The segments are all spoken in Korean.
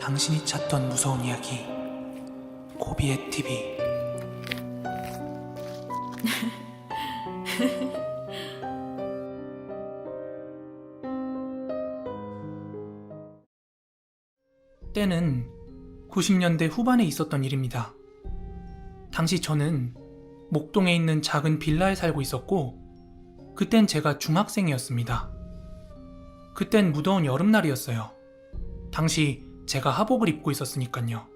당신이 찾던 무서운 이야기 고비의 TV. 때는 90년대 후반에 있었던 일입니다. 당시 저는 목동에 있는 작은 빌라에 살고 있었고 그땐 제가 중학생이었습니다. 그땐 무더운 여름날이었어요. 당시 제가 하복을 입고 있었으니까요.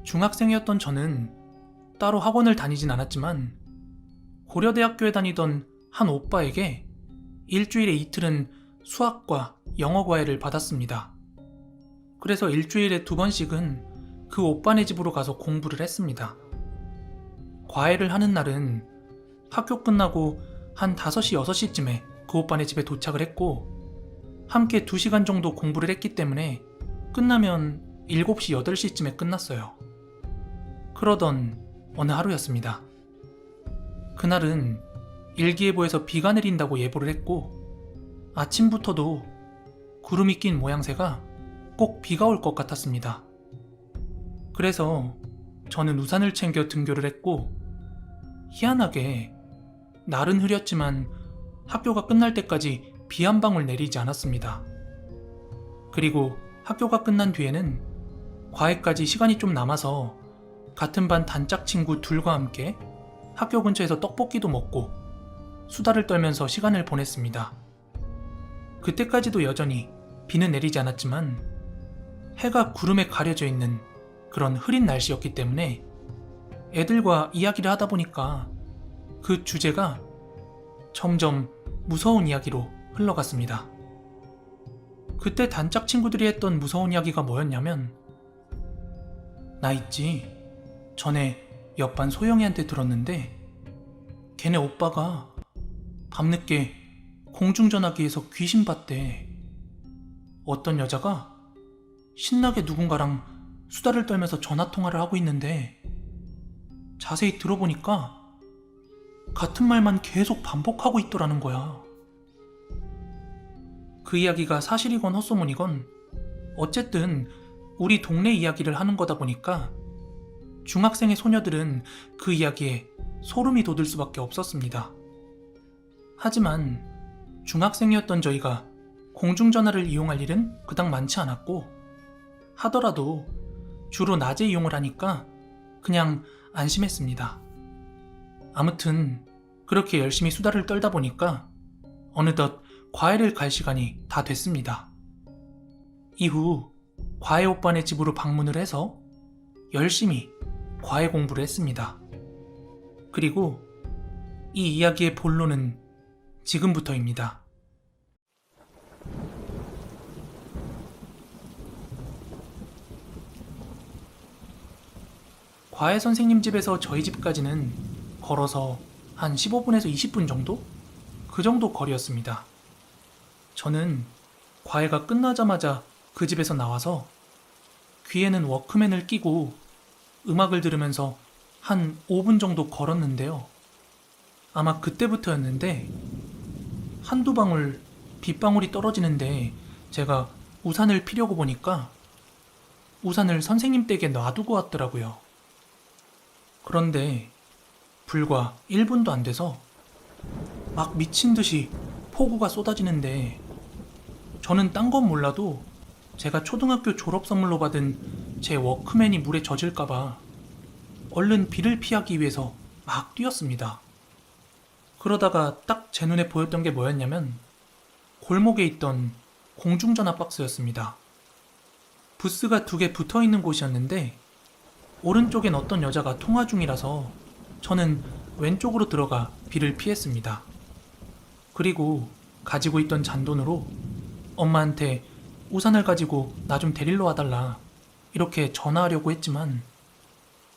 중학생이었던 저는 따로 학원을 다니진 않았지만 고려대학교에 다니던 한 오빠에게 일주일에 이틀은 수학과 영어 과외를 받았습니다. 그래서 일주일에 2번씩은 그 오빠네 집으로 가서 공부를 했습니다. 과외를 하는 날은 학교 끝나고 한 5시, 6시쯤에 그 오빠네 집에 도착을 했고 함께 2시간 정도 공부를 했기 때문에 끝나면 7시, 8시쯤에 끝났어요. 그러던 어느 하루였습니다. 그날은 일기예보에서 비가 내린다고 예보를 했고 아침부터도 구름이 낀 모양새가 꼭 비가 올 것 같았습니다. 그래서 저는 우산을 챙겨 등교를 했고 희한하게 날은 흐렸지만 학교가 끝날 때까지 비 한 방울 내리지 않았습니다. 그리고 학교가 끝난 뒤에는 과외까지 시간이 좀 남아서 같은 반 단짝 친구 둘과 함께 학교 근처에서 떡볶이도 먹고 수다를 떨면서 시간을 보냈습니다. 그때까지도 여전히 비는 내리지 않았지만 해가 구름에 가려져 있는 그런 흐린 날씨였기 때문에 애들과 이야기를 하다 보니까 그 주제가 점점 무서운 이야기로 흘러갔습니다. 그때 단짝 친구들이 했던 무서운 이야기가 뭐였냐면 나 있지, 전에 옆반 소영이한테 들었는데 걔네 오빠가 밤늦게 공중전화기에서 귀신 봤대. 어떤 여자가 신나게 누군가랑 수다를 떨면서 전화통화를 하고 있는데 자세히 들어보니까 같은 말만 계속 반복하고 있더라는 거야. 그 이야기가 사실이건 헛소문이건 어쨌든 우리 동네 이야기를 하는 거다 보니까 중학생의 소녀들은 그 이야기에 소름이 돋을 수밖에 없었습니다. 하지만 중학생이었던 저희가 공중전화를 이용할 일은 그닥 많지 않았고 하더라도 주로 낮에 이용을 하니까 그냥 안심했습니다. 아무튼 그렇게 열심히 수다를 떨다 보니까 어느덧 과외를 갈 시간이 다 됐습니다. 이후 과외 오빠네 집으로 방문을 해서 열심히 과외 공부를 했습니다. 그리고 이 이야기의 본론은 지금부터입니다. 과외 선생님 집에서 저희 집까지는 걸어서 한 15분에서 20분 정도? 그 정도 거리였습니다. 저는 과외가 끝나자마자 그 집에서 나와서 귀에는 워크맨을 끼고 음악을 들으면서 한 5분 정도 걸었는데요. 아마 그때부터였는데 한두 방울 빗방울이 떨어지는데 제가 우산을 피려고 보니까 우산을 선생님 댁에 놔두고 왔더라고요. 그런데 불과 1분도 안 돼서 막 미친 듯이 폭우가 쏟아지는데 저는 딴 건 몰라도 제가 초등학교 졸업 선물로 받은 제 워크맨이 물에 젖을까봐 얼른 비를 피하기 위해서 막 뛰었습니다. 그러다가 딱 제 눈에 보였던 게 뭐였냐면 골목에 있던 공중전화 박스였습니다. 부스가 2개 붙어있는 곳이었는데 오른쪽엔 어떤 여자가 통화 중이라서 저는 왼쪽으로 들어가 비를 피했습니다. 그리고 가지고 있던 잔돈으로 엄마한테 우산을 가지고 나 좀 데리러 와달라 이렇게 전화하려고 했지만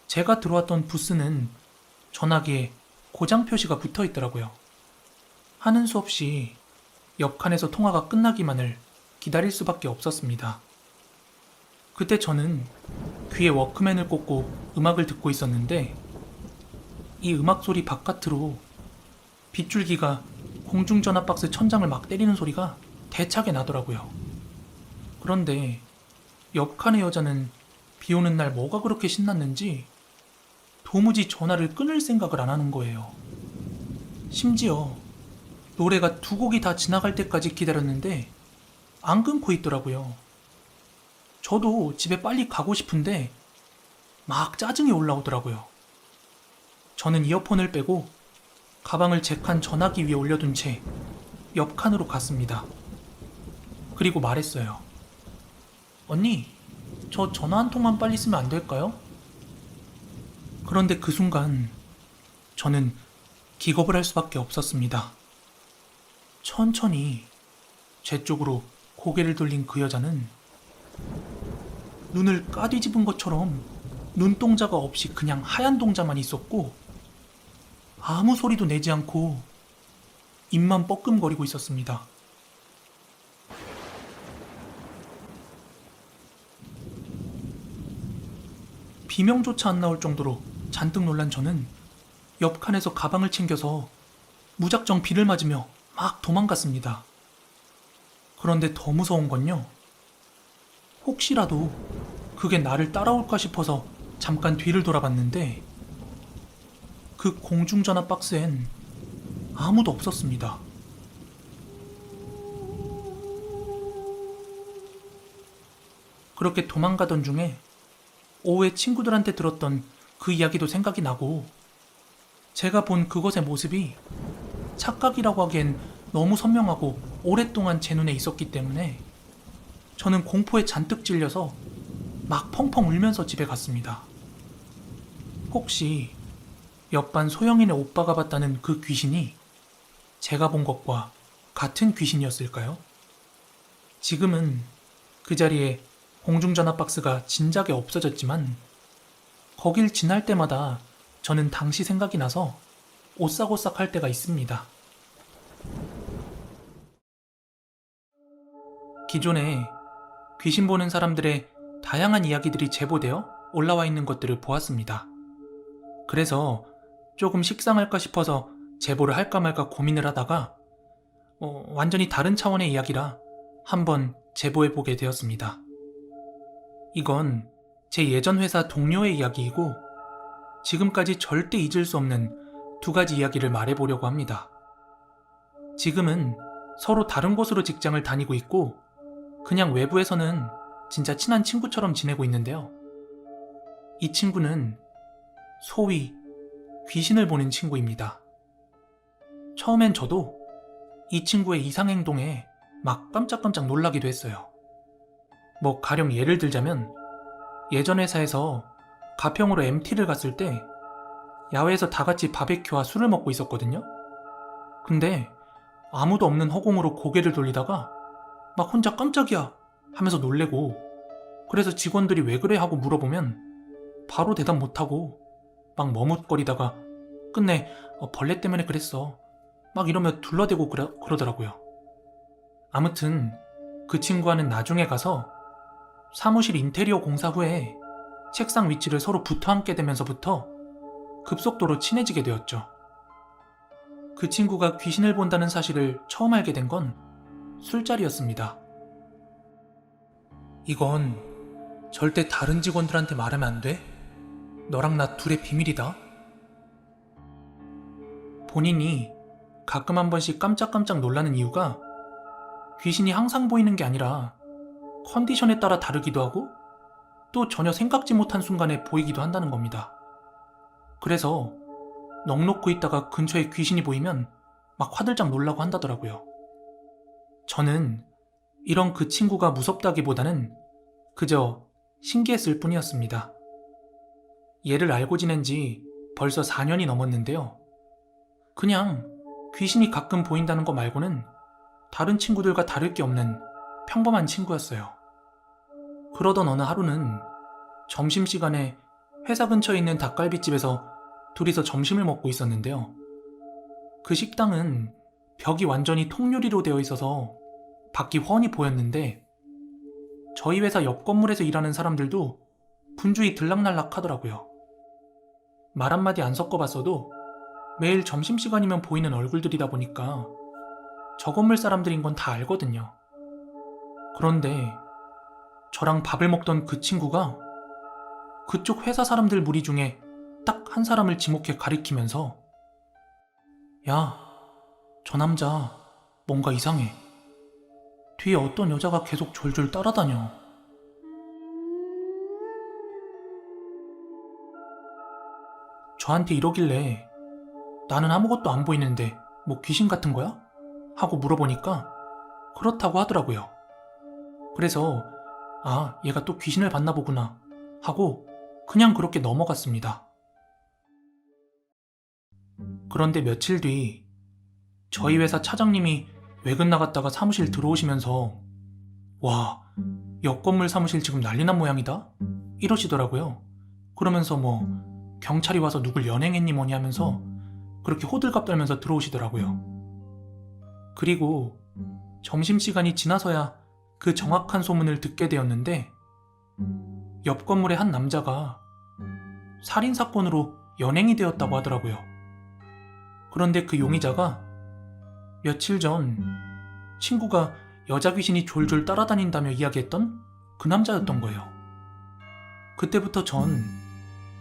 제가 들어왔던 부스는 전화기에 고장 표시가 붙어 있더라고요. 하는 수 없이 옆칸에서 통화가 끝나기만을 기다릴 수밖에 없었습니다. 그때 저는 귀에 워크맨을 꽂고 음악을 듣고 있었는데 이 음악 소리 바깥으로 빗줄기가 공중전화 박스 천장을 막 때리는 소리가 대차게 나더라고요. 그런데 옆 칸의 여자는 비 오는 날 뭐가 그렇게 신났는지 도무지 전화를 끊을 생각을 안 하는 거예요. 심지어 노래가 두 곡이 다 지나갈 때까지 기다렸는데 안 끊고 있더라고요. 저도 집에 빨리 가고 싶은데 막 짜증이 올라오더라고요. 저는 이어폰을 빼고 가방을 제 칸 전화기 위에 올려둔 채 옆 칸으로 갔습니다. 그리고 말했어요. 언니, 저 전화 한 통만 빨리 쓰면 안 될까요? 그런데 그 순간 저는 기겁을 할 수밖에 없었습니다. 천천히 제 쪽으로 고개를 돌린 그 여자는 눈을 까뒤집은 것처럼 눈동자가 없이 그냥 하얀 동자만 있었고 아무 소리도 내지 않고 입만 뻐끔거리고 있었습니다. 비명조차 안 나올 정도로 잔뜩 놀란 저는 옆 칸에서 가방을 챙겨서 무작정 비를 맞으며 막 도망갔습니다. 그런데 더 무서운 건요. 혹시라도 그게 나를 따라올까 싶어서 잠깐 뒤를 돌아봤는데 그 공중전화 박스엔 아무도 없었습니다. 그렇게 도망가던 중에 오후에 친구들한테 들었던 그 이야기도 생각이 나고 제가 본 그것의 모습이 착각이라고 하기엔 너무 선명하고 오랫동안 제 눈에 있었기 때문에 저는 공포에 잔뜩 찔려서 막 펑펑 울면서 집에 갔습니다. 혹시 옆반 소영이네 오빠가 봤다는 그 귀신이 제가 본 것과 같은 귀신이었을까요? 지금은 그 자리에 공중전화 박스가 진작에 없어졌지만 거길 지날 때마다 저는 당시 생각이 나서 오싹오싹 할 때가 있습니다. 기존에 귀신 보는 사람들의 다양한 이야기들이 제보되어 올라와 있는 것들을 보았습니다. 그래서 조금 식상할까 싶어서 제보를 할까 말까 고민을 하다가 완전히 다른 차원의 이야기라 한번 제보해보게 되었습니다. 이건 제 예전 회사 동료의 이야기이고 지금까지 절대 잊을 수 없는 두 가지 이야기를 말해보려고 합니다. 지금은 서로 다른 곳으로 직장을 다니고 있고 그냥 외부에서는 진짜 친한 친구처럼 지내고 있는데요. 이 친구는 소위 귀신을 보는 친구입니다. 처음엔 저도 이 친구의 이상행동에 막 깜짝깜짝 놀라기도 했어요. 가령 예를 들자면 예전 회사에서 가평으로 MT를 갔을 때 야외에서 다 같이 바베큐와 술을 먹고 있었거든요. 근데 아무도 없는 허공으로 고개를 돌리다가 막 혼자 깜짝이야 하면서 놀래고 그래서 직원들이 왜 그래 하고 물어보면 바로 대답 못하고 막 머뭇거리다가 끝내 벌레 때문에 그랬어 막 이러며 둘러대고 그러더라고요. 아무튼 그 친구와는 나중에 가서 사무실 인테리어 공사 후에 책상 위치를 서로 붙어 앉게 되면서부터 급속도로 친해지게 되었죠. 그 친구가 귀신을 본다는 사실을 처음 알게 된 건 술자리였습니다. 이건 절대 다른 직원들한테 말하면 안 돼? 너랑 나 둘의 비밀이다. 본인이 가끔 한 번씩 깜짝깜짝 놀라는 이유가 귀신이 항상 보이는 게 아니라 컨디션에 따라 다르기도 하고 또 전혀 생각지 못한 순간에 보이기도 한다는 겁니다. 그래서 넋놓고 있다가 근처에 귀신이 보이면 막 화들짝 놀라고 한다더라고요. 저는 이런 그 친구가 무섭다기보다는 그저 신기했을 뿐이었습니다. 얘를 알고 지낸 지 벌써 4년이 넘었는데요. 그냥 귀신이 가끔 보인다는 거 말고는 다른 친구들과 다를 게 없는 평범한 친구였어요. 그러던 어느 하루는 점심시간에 회사 근처에 있는 닭갈비집에서 둘이서 점심을 먹고 있었는데요. 그 식당은 벽이 완전히 통유리로 되어 있어서 밖이 훤히 보였는데 저희 회사 옆 건물에서 일하는 사람들도 분주히 들락날락 하더라고요. 말 한마디 안 섞어봤어도 매일 점심시간이면 보이는 얼굴들이다 보니까 저 건물 사람들인 건 다 알거든요. 그런데 저랑 밥을 먹던 그 친구가 그쪽 회사 사람들 무리 중에 딱 한 사람을 지목해 가리키면서 야, 저 남자 뭔가 이상해. 뒤에 어떤 여자가 계속 졸졸 따라다녀. 저한테 이러길래 나는 아무것도 안 보이는데 뭐 귀신 같은 거야? 하고 물어보니까 그렇다고 하더라고요. 그래서 아, 얘가 또 귀신을 봤나 보구나 하고 그냥 그렇게 넘어갔습니다. 그런데 며칠 뒤 저희 회사 차장님이 외근 나갔다가 사무실 들어오시면서 와, 옆 건물 사무실 지금 난리 난 모양이다? 이러시더라고요. 그러면서 뭐 경찰이 와서 누굴 연행했니 뭐니 하면서 그렇게 호들갑 떨면서 들어오시더라고요. 그리고 점심시간이 지나서야 그 정확한 소문을 듣게 되었는데 옆 건물의 한 남자가 살인사건으로 연행이 되었다고 하더라고요. 그런데 그 용의자가 며칠 전 친구가 여자 귀신이 졸졸 따라다닌다며 이야기했던 그 남자였던 거예요. 그때부터 전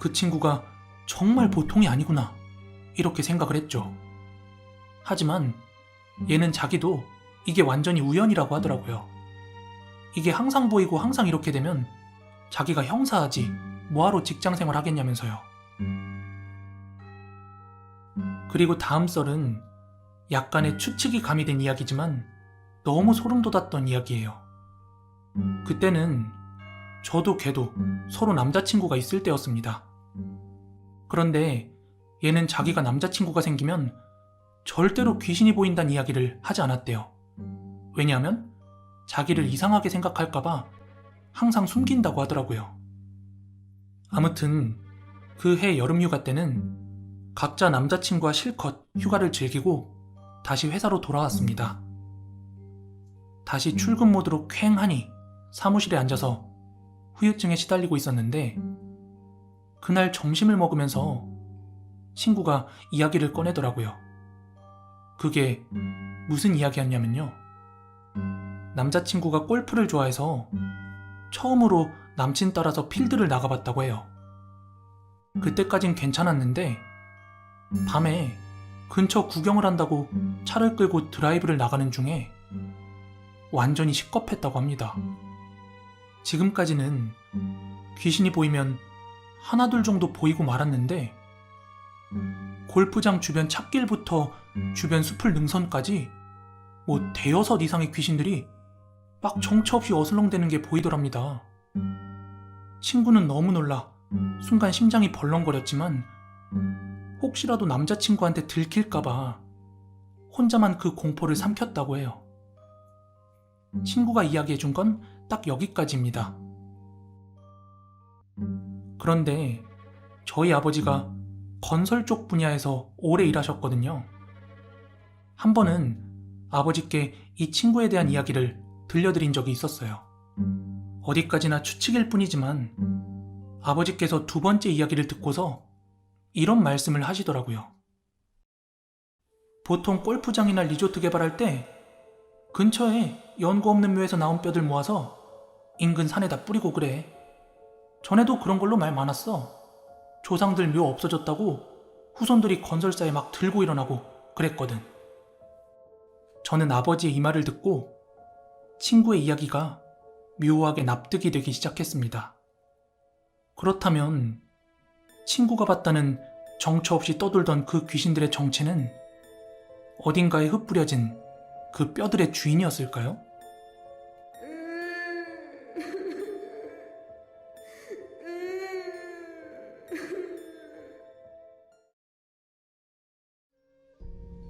그 친구가 정말 보통이 아니구나 이렇게 생각을 했죠. 하지만 얘는 자기도 이게 완전히 우연이라고 하더라고요. 이게 항상 보이고 항상 이렇게 되면 자기가 형사하지 뭐하러 직장생활 하겠냐면서요. 그리고 다음 썰은 약간의 추측이 가미된 이야기지만 너무 소름 돋았던 이야기예요. 그때는 저도 걔도 서로 남자친구가 있을 때였습니다. 그런데 얘는 자기가 남자친구가 생기면 절대로 귀신이 보인다는 이야기를 하지 않았대요. 왜냐하면 자기를 이상하게 생각할까봐 항상 숨긴다고 하더라고요. 아무튼 그 해 여름휴가 때는 각자 남자친구와 실컷 휴가를 즐기고 다시 회사로 돌아왔습니다. 다시 출근 모드로 쾌행하니 사무실에 앉아서 후유증에 시달리고 있었는데 그날 점심을 먹으면서 친구가 이야기를 꺼내더라고요. 그게 무슨 이야기였냐면요. 남자친구가 골프를 좋아해서 처음으로 남친 따라서 필드를 나가봤다고 해요. 그때까진 괜찮았는데 밤에 근처 구경을 한다고 차를 끌고 드라이브를 나가는 중에 완전히 식겁했다고 합니다. 지금까지는 귀신이 보이면 하나둘 정도 보이고 말았는데 골프장 주변 찻길부터 주변 숲을 능선까지 뭐 대여섯 이상의 귀신들이 막 정처 없이 어슬렁대는 게 보이더랍니다. 친구는 너무 놀라 순간 심장이 벌렁거렸지만 혹시라도 남자친구한테 들킬까봐 혼자만 그 공포를 삼켰다고 해요. 친구가 이야기해준 건 딱 여기까지입니다. 그런데 저희 아버지가 건설 쪽 분야에서 오래 일하셨거든요. 한 번은 아버지께 이 친구에 대한 이야기를 들려드린 적이 있었어요. 어디까지나 추측일 뿐이지만 아버지께서 두 번째 이야기를 듣고서 이런 말씀을 하시더라고요. 보통 골프장이나 리조트 개발할 때 근처에 연고 없는 묘에서 나온 뼈들 모아서 인근 산에다 뿌리고 그래. 전에도 그런 걸로 말 많았어. 조상들 묘 없어졌다고 후손들이 건설사에 막 들고 일어나고 그랬거든. 저는 아버지의 이 말을 듣고 친구의 이야기가 묘하게 납득이 되기 시작했습니다. 그렇다면 친구가 봤다는 정처 없이 떠돌던 그 귀신들의 정체는 어딘가에 흩뿌려진 그 뼈들의 주인이었을까요?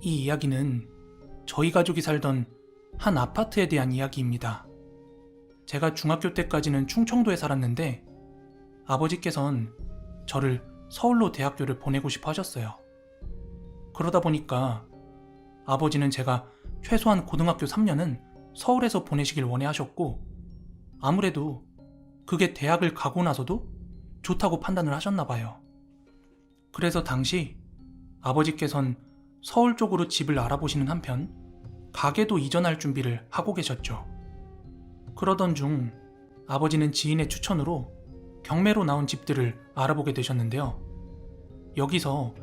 이 이야기는 저희 가족이 살던 한 아파트에 대한 이야기입니다. 제가 중학교 때까지는 충청도에 살았는데 아버지께선 저를 서울로 대학교를 보내고 싶어 하셨어요. 그러다 보니까 아버지는 제가 최소한 고등학교 3년은 서울에서 보내시길 원해 하셨고 아무래도 그게 대학을 가고 나서도 좋다고 판단을 하셨나 봐요. 그래서 당시 아버지께선 서울 쪽으로 집을 알아보시는 한편 가게도 이전할 준비를 하고 계셨죠. 그러던 중 아버지는 지인의 추천으로 경매로 나온 집들을 알아보게 되셨는데요. 여기서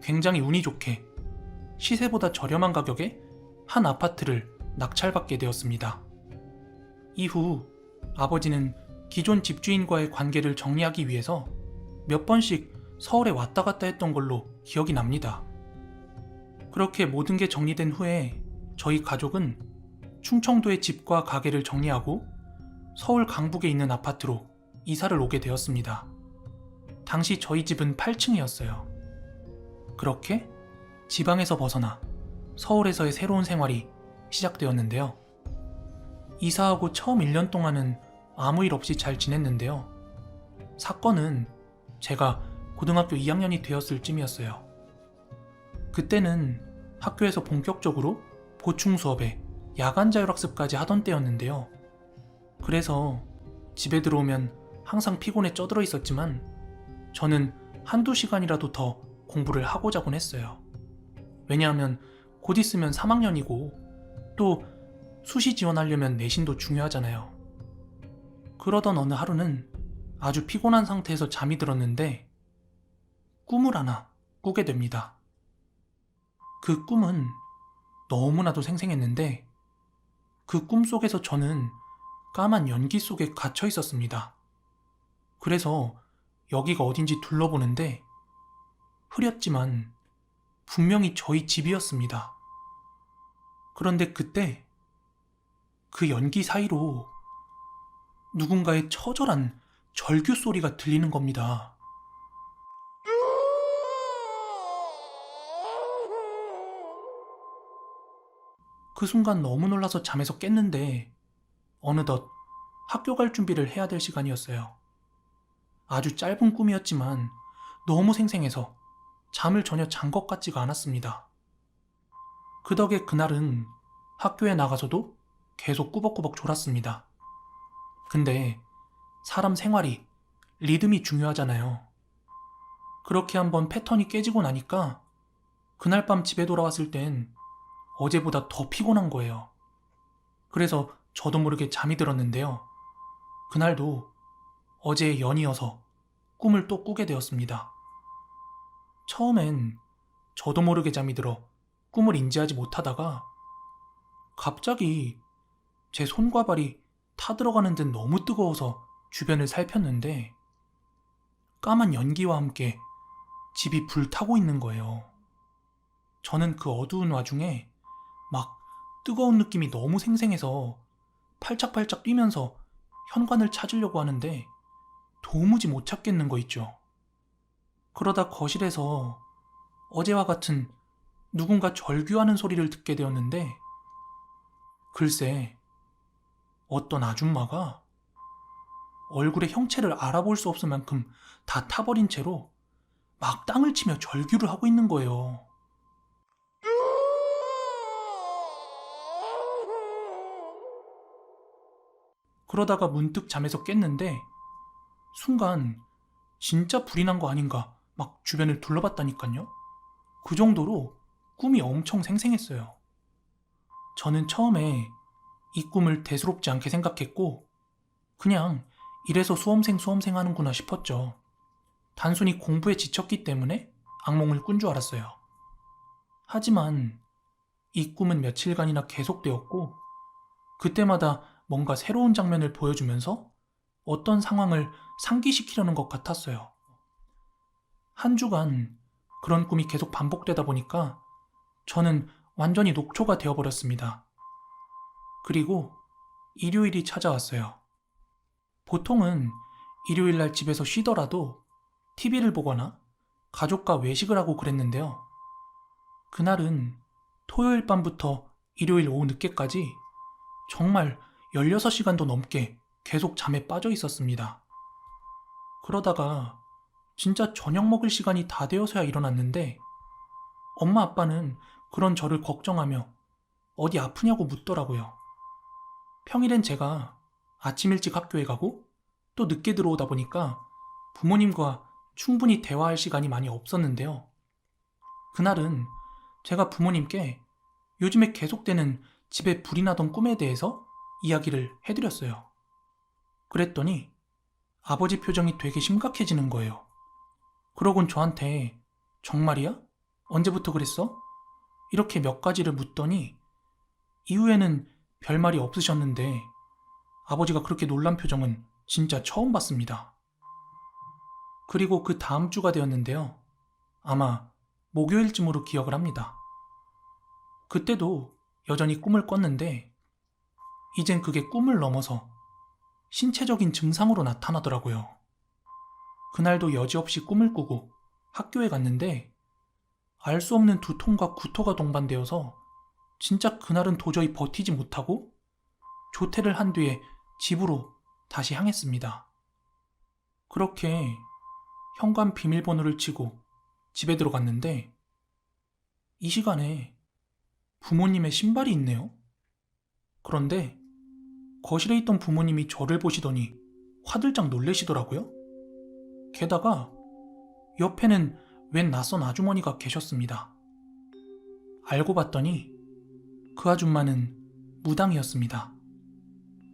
굉장히 운이 좋게 시세보다 저렴한 가격에 한 아파트를 낙찰받게 되었습니다. 이후 아버지는 기존 집주인과의 관계를 정리하기 위해서 몇 번씩 서울에 왔다 갔다 했던 걸로 기억이 납니다. 그렇게 모든 게 정리된 후에 저희 가족은 충청도의 집과 가게를 정리하고 서울 강북에 있는 아파트로 이사를 오게 되었습니다. 당시 저희 집은 8층이었어요. 그렇게 지방에서 벗어나 서울에서의 새로운 생활이 시작되었는데요. 이사하고 처음 1년 동안은 아무 일 없이 잘 지냈는데요. 사건은 제가 고등학교 2학년이 되었을 쯤이었어요. 그때는 학교에서 본격적으로 보충 수업에 야간 자율학습까지 하던 때였는데요. 그래서 집에 들어오면 항상 피곤에 쪄들어 있었지만 저는 한두 시간이라도 더 공부를 하고 자곤 했어요. 왜냐하면 곧 있으면 3학년이고 또 수시 지원하려면 내신도 중요하잖아요. 그러던 어느 하루는 아주 피곤한 상태에서 잠이 들었는데 꿈을 하나 꾸게 됩니다. 그 꿈은 너무나도 생생했는데 그 꿈 속에서 저는 까만 연기 속에 갇혀 있었습니다. 그래서 여기가 어딘지 둘러보는데 흐렸지만 분명히 저희 집이었습니다. 그런데 그때 그 연기 사이로 누군가의 처절한 절규 소리가 들리는 겁니다. 그 순간 너무 놀라서 잠에서 깼는데 어느덧 학교 갈 준비를 해야 될 시간이었어요. 아주 짧은 꿈이었지만 너무 생생해서 잠을 전혀 잔 것 같지가 않았습니다. 그 덕에 그날은 학교에 나가서도 계속 꾸벅꾸벅 졸았습니다. 근데 사람 생활이 리듬이 중요하잖아요. 그렇게 한번 패턴이 깨지고 나니까 그날 밤 집에 돌아왔을 땐 어제보다 더 피곤한 거예요. 그래서 저도 모르게 잠이 들었는데요. 그날도 어제의 연이어서 꿈을 또 꾸게 되었습니다. 처음엔 저도 모르게 잠이 들어 꿈을 인지하지 못하다가 갑자기 제 손과 발이 타들어가는 듯 너무 뜨거워서 주변을 살폈는데 까만 연기와 함께 집이 불타고 있는 거예요. 저는 그 어두운 와중에 막 뜨거운 느낌이 너무 생생해서 팔짝팔짝 뛰면서 현관을 찾으려고 하는데 도무지 못 찾겠는 거 있죠. 그러다 거실에서 어제와 같은 누군가 절규하는 소리를 듣게 되었는데 글쎄 어떤 아줌마가 얼굴의 형체를 알아볼 수 없을 만큼 다 타버린 채로 막 땅을 치며 절규를 하고 있는 거예요. 그러다가 문득 잠에서 깼는데 순간 진짜 불이 난 거 아닌가 막 주변을 둘러봤다니까요. 그 정도로 꿈이 엄청 생생했어요. 저는 처음에 이 꿈을 대수롭지 않게 생각했고 그냥 이래서 수험생 하는구나 싶었죠. 단순히 공부에 지쳤기 때문에 악몽을 꾼 줄 알았어요. 하지만 이 꿈은 며칠간이나 계속되었고 그때마다 뭔가 새로운 장면을 보여주면서 어떤 상황을 상기시키려는 것 같았어요. 한 주간 그런 꿈이 계속 반복되다 보니까 저는 완전히 녹초가 되어버렸습니다. 그리고 일요일이 찾아왔어요. 보통은 일요일날 집에서 쉬더라도 TV를 보거나 가족과 외식을 하고 그랬는데요. 그날은 토요일 밤부터 일요일 오후 늦게까지 정말 16시간도 넘게 계속 잠에 빠져 있었습니다. 그러다가 진짜 저녁 먹을 시간이 다 되어서야 일어났는데 엄마 아빠는 그런 저를 걱정하며 어디 아프냐고 묻더라고요. 평일엔 제가 아침 일찍 학교에 가고 또 늦게 들어오다 보니까 부모님과 충분히 대화할 시간이 많이 없었는데요. 그날은 제가 부모님께 요즘에 계속되는 집에 불이 나던 꿈에 대해서 이야기를 해드렸어요. 그랬더니 아버지 표정이 되게 심각해지는 거예요. 그러곤 저한테 정말이야? 언제부터 그랬어? 이렇게 몇 가지를 묻더니 이후에는 별말이 없으셨는데 아버지가 그렇게 놀란 표정은 진짜 처음 봤습니다. 그리고 그 다음 주가 되었는데요. 아마 목요일쯤으로 기억을 합니다. 그때도 여전히 꿈을 꿨는데 이젠 그게 꿈을 넘어서 신체적인 증상으로 나타나더라고요. 그날도 여지없이 꿈을 꾸고 학교에 갔는데 알 수 없는 두통과 구토가 동반되어서 진짜 그날은 도저히 버티지 못하고 조퇴를 한 뒤에 집으로 다시 향했습니다. 그렇게 현관 비밀번호를 치고 집에 들어갔는데 이 시간에 부모님의 신발이 있네요. 그런데 거실에 있던 부모님이 저를 보시더니 화들짝 놀라시더라고요. 게다가 옆에는 웬 낯선 아주머니가 계셨습니다. 알고 봤더니 그 아줌마는 무당이었습니다.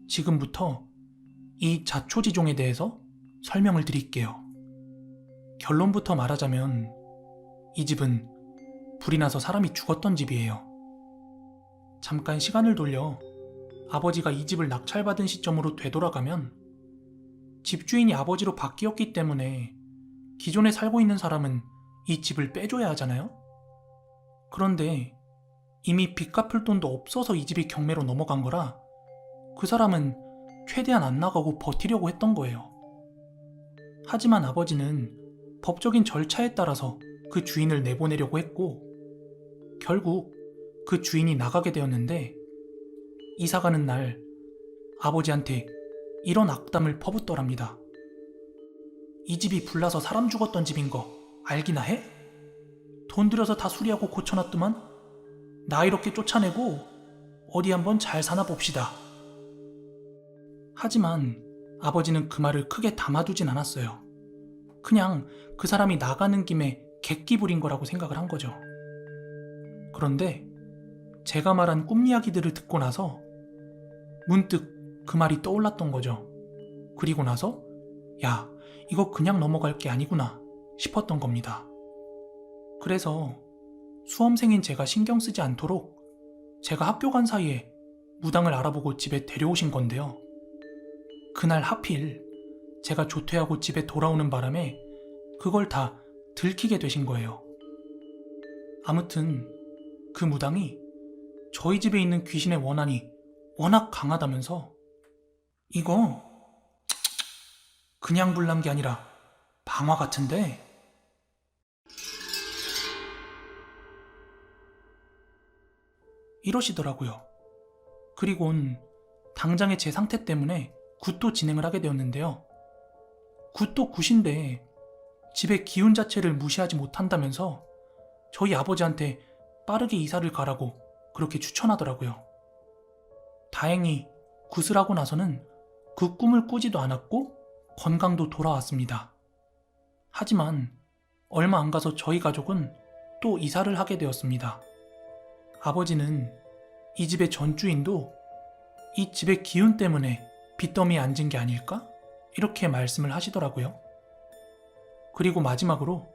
지금부터 이 자초지종에 대해서 설명을 드릴게요. 결론부터 말하자면 이 집은 불이 나서 사람이 죽었던 집이에요. 잠깐 시간을 돌려 아버지가 이 집을 낙찰받은 시점으로 되돌아가면 집주인이 아버지로 바뀌었기 때문에 기존에 살고 있는 사람은 이 집을 빼줘야 하잖아요? 그런데 이미 빚 갚을 돈도 없어서 이 집이 경매로 넘어간 거라 그 사람은 최대한 안 나가고 버티려고 했던 거예요. 하지만 아버지는 법적인 절차에 따라서 그 주인을 내보내려고 했고 결국 그 주인이 나가게 되었는데 이사 가는 날 아버지한테 이런 악담을 퍼붓더랍니다. 이 집이 불나서 사람 죽었던 집인 거 알기나 해? 돈 들여서 다 수리하고 고쳐놨더만 나 이렇게 쫓아내고 어디 한번 잘 사나 봅시다. 하지만 아버지는 그 말을 크게 담아두진 않았어요. 그냥 그 사람이 나가는 김에 객기 부린 거라고 생각을 한 거죠. 그런데 제가 말한 꿈 이야기들을 듣고 나서 문득 그 말이 떠올랐던 거죠. 그리고 나서 야, 이거 그냥 넘어갈 게 아니구나 싶었던 겁니다. 그래서 수험생인 제가 신경 쓰지 않도록 제가 학교 간 사이에 무당을 알아보고 집에 데려오신 건데요. 그날 하필 제가 조퇴하고 집에 돌아오는 바람에 그걸 다 들키게 되신 거예요. 아무튼 그 무당이 저희 집에 있는 귀신의 원한이 워낙 강하다면서 이거 그냥 불난 게 아니라 방화 같은데 이러시더라고요. 그리곤 당장의 제 상태 때문에 굿도 진행을 하게 되었는데요. 굿도 굿인데 집의 기운 자체를 무시하지 못한다면서 저희 아버지한테 빠르게 이사를 가라고 그렇게 추천하더라고요. 다행히 굿을 하고 나서는 그 꿈을 꾸지도 않았고 건강도 돌아왔습니다. 하지만 얼마 안 가서 저희 가족은 또 이사를 하게 되었습니다. 아버지는 이 집의 전주인도 이 집의 기운 때문에 빚더미에 앉은 게 아닐까? 이렇게 말씀을 하시더라고요. 그리고 마지막으로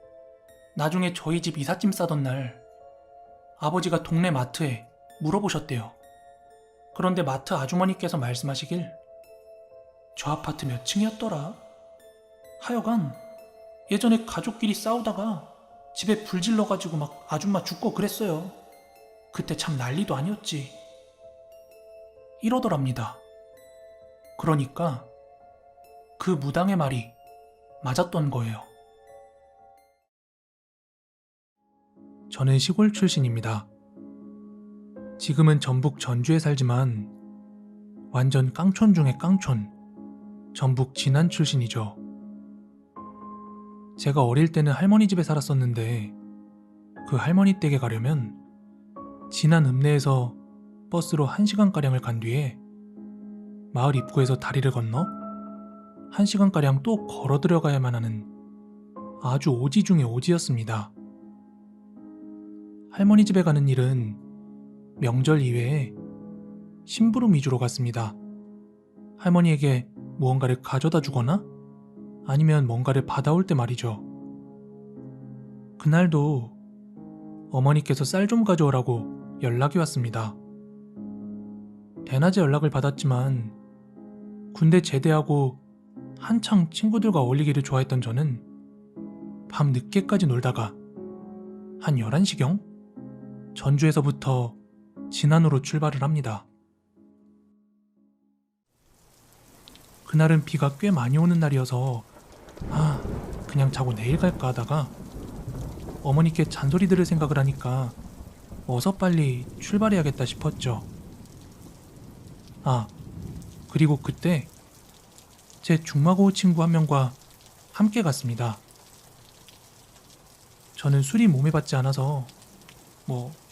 나중에 저희 집 이삿짐 싸던 날 아버지가 동네 마트에 물어보셨대요. 그런데 마트 아주머니께서 말씀하시길 저 아파트 몇 층이었더라? 하여간 예전에 가족끼리 싸우다가 집에 불 질러가지고 막 아줌마 죽고 그랬어요. 그때 참 난리도 아니었지. 이러더랍니다. 그러니까 그 무당의 말이 맞았던 거예요. 저는 시골 출신입니다. 지금은 전북 전주에 살지만 완전 깡촌 중에 깡촌, 전북 진안 출신이죠. 제가 어릴 때는 할머니 집에 살았었는데 그 할머니 댁에 가려면 진안 읍내에서 버스로 1시간가량을 간 뒤에 마을 입구에서 다리를 건너 1시간가량 또 걸어 들어가야만 하는 아주 오지 중의 오지였습니다. 할머니 집에 가는 일은 명절 이외에 심부름 위주로 갔습니다. 할머니에게 무언가를 가져다 주거나 아니면 뭔가를 받아올 때 말이죠. 그날도 어머니께서 쌀 좀 가져오라고 연락이 왔습니다. 대낮에 연락을 받았지만 군대 제대하고 한창 친구들과 어울리기를 좋아했던 저는 밤 늦게까지 놀다가 한 11시경 전주에서부터 진안으로 출발을 합니다. 그날은 비가 꽤 많이 오는 날이어서 그냥 자고 내일 갈까 하다가 어머니께 잔소리 들을 생각을 하니까 어서 빨리 출발해야겠다 싶었죠. 그리고 그때 제 중마고 친구 한 명과 함께 갔습니다. 저는 술이 몸에 받지 않아서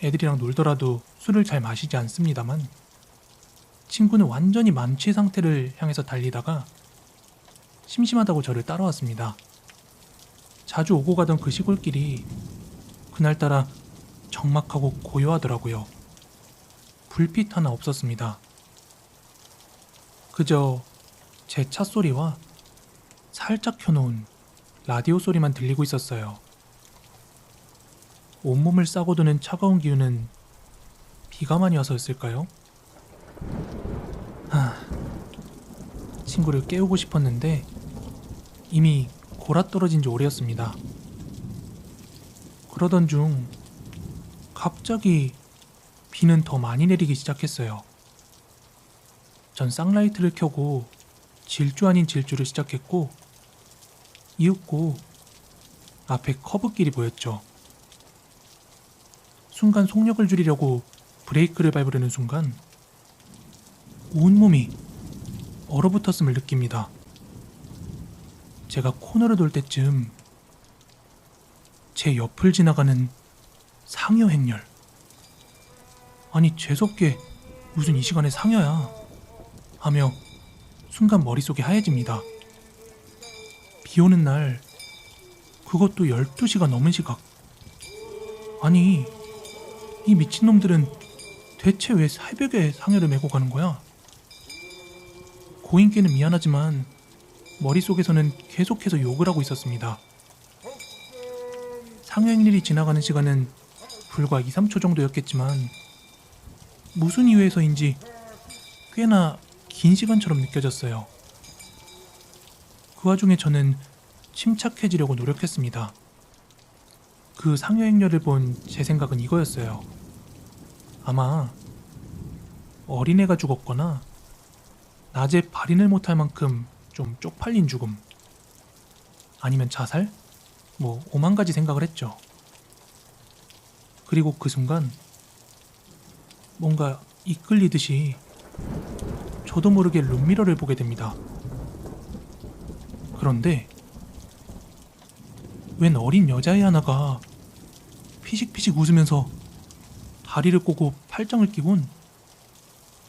애들이랑 놀더라도 술을 잘 마시지 않습니다만 친구는 완전히 만취 상태를 향해서 달리다가 심심하다고 저를 따라왔습니다. 자주 오고 가던 그 시골길이 그날따라 적막하고 고요하더라고요. 불빛 하나 없었습니다. 그저 제 차 소리와 살짝 켜놓은 라디오 소리만 들리고 있었어요. 온몸을 싸고 드는 차가운 기운은 비가 많이 와서였을까요? 친구를 깨우고 싶었는데 이미 골아떨어진 지 오래였습니다. 그러던 중 갑자기 비는 더 많이 내리기 시작했어요. 전 쌍라이트를 켜고 질주 아닌 질주를 시작했고 이윽고 앞에 커브길이 보였죠. 순간 속력을 줄이려고 브레이크를 밟으려는 순간 온몸이 얼어붙었음을 느낍니다. 제가 코너를 돌 때쯤 제 옆을 지나가는 상여 행렬. 아니 재수없게 무슨 이 시간에 상여야 하며 순간 머릿속이 하얘집니다. 비 오는 날 그것도 12시가 넘은 시각. 아니 이 미친놈들은 대체 왜 새벽에 상여를 메고 가는 거야? 고인께는 미안하지만 머릿속에서는 계속해서 욕을 하고 있었습니다. 상여행렬이 지나가는 시간은 불과 2-3초 정도였겠지만 무슨 이유에서인지 꽤나 긴 시간처럼 느껴졌어요. 그 와중에 저는 침착해지려고 노력했습니다. 그 상여행렬을 본 제 생각은 이거였어요. 아마 어린애가 죽었거나 낮에 발인을 못할 만큼 좀 쪽팔린 죽음, 아니면 자살? 오만 가지 생각을 했죠. 그리고 그 순간 뭔가 이끌리듯이 저도 모르게 룸미러를 보게 됩니다. 그런데 웬 어린 여자애 하나가 피식피식 웃으면서 다리를 꼬고 팔짱을 끼곤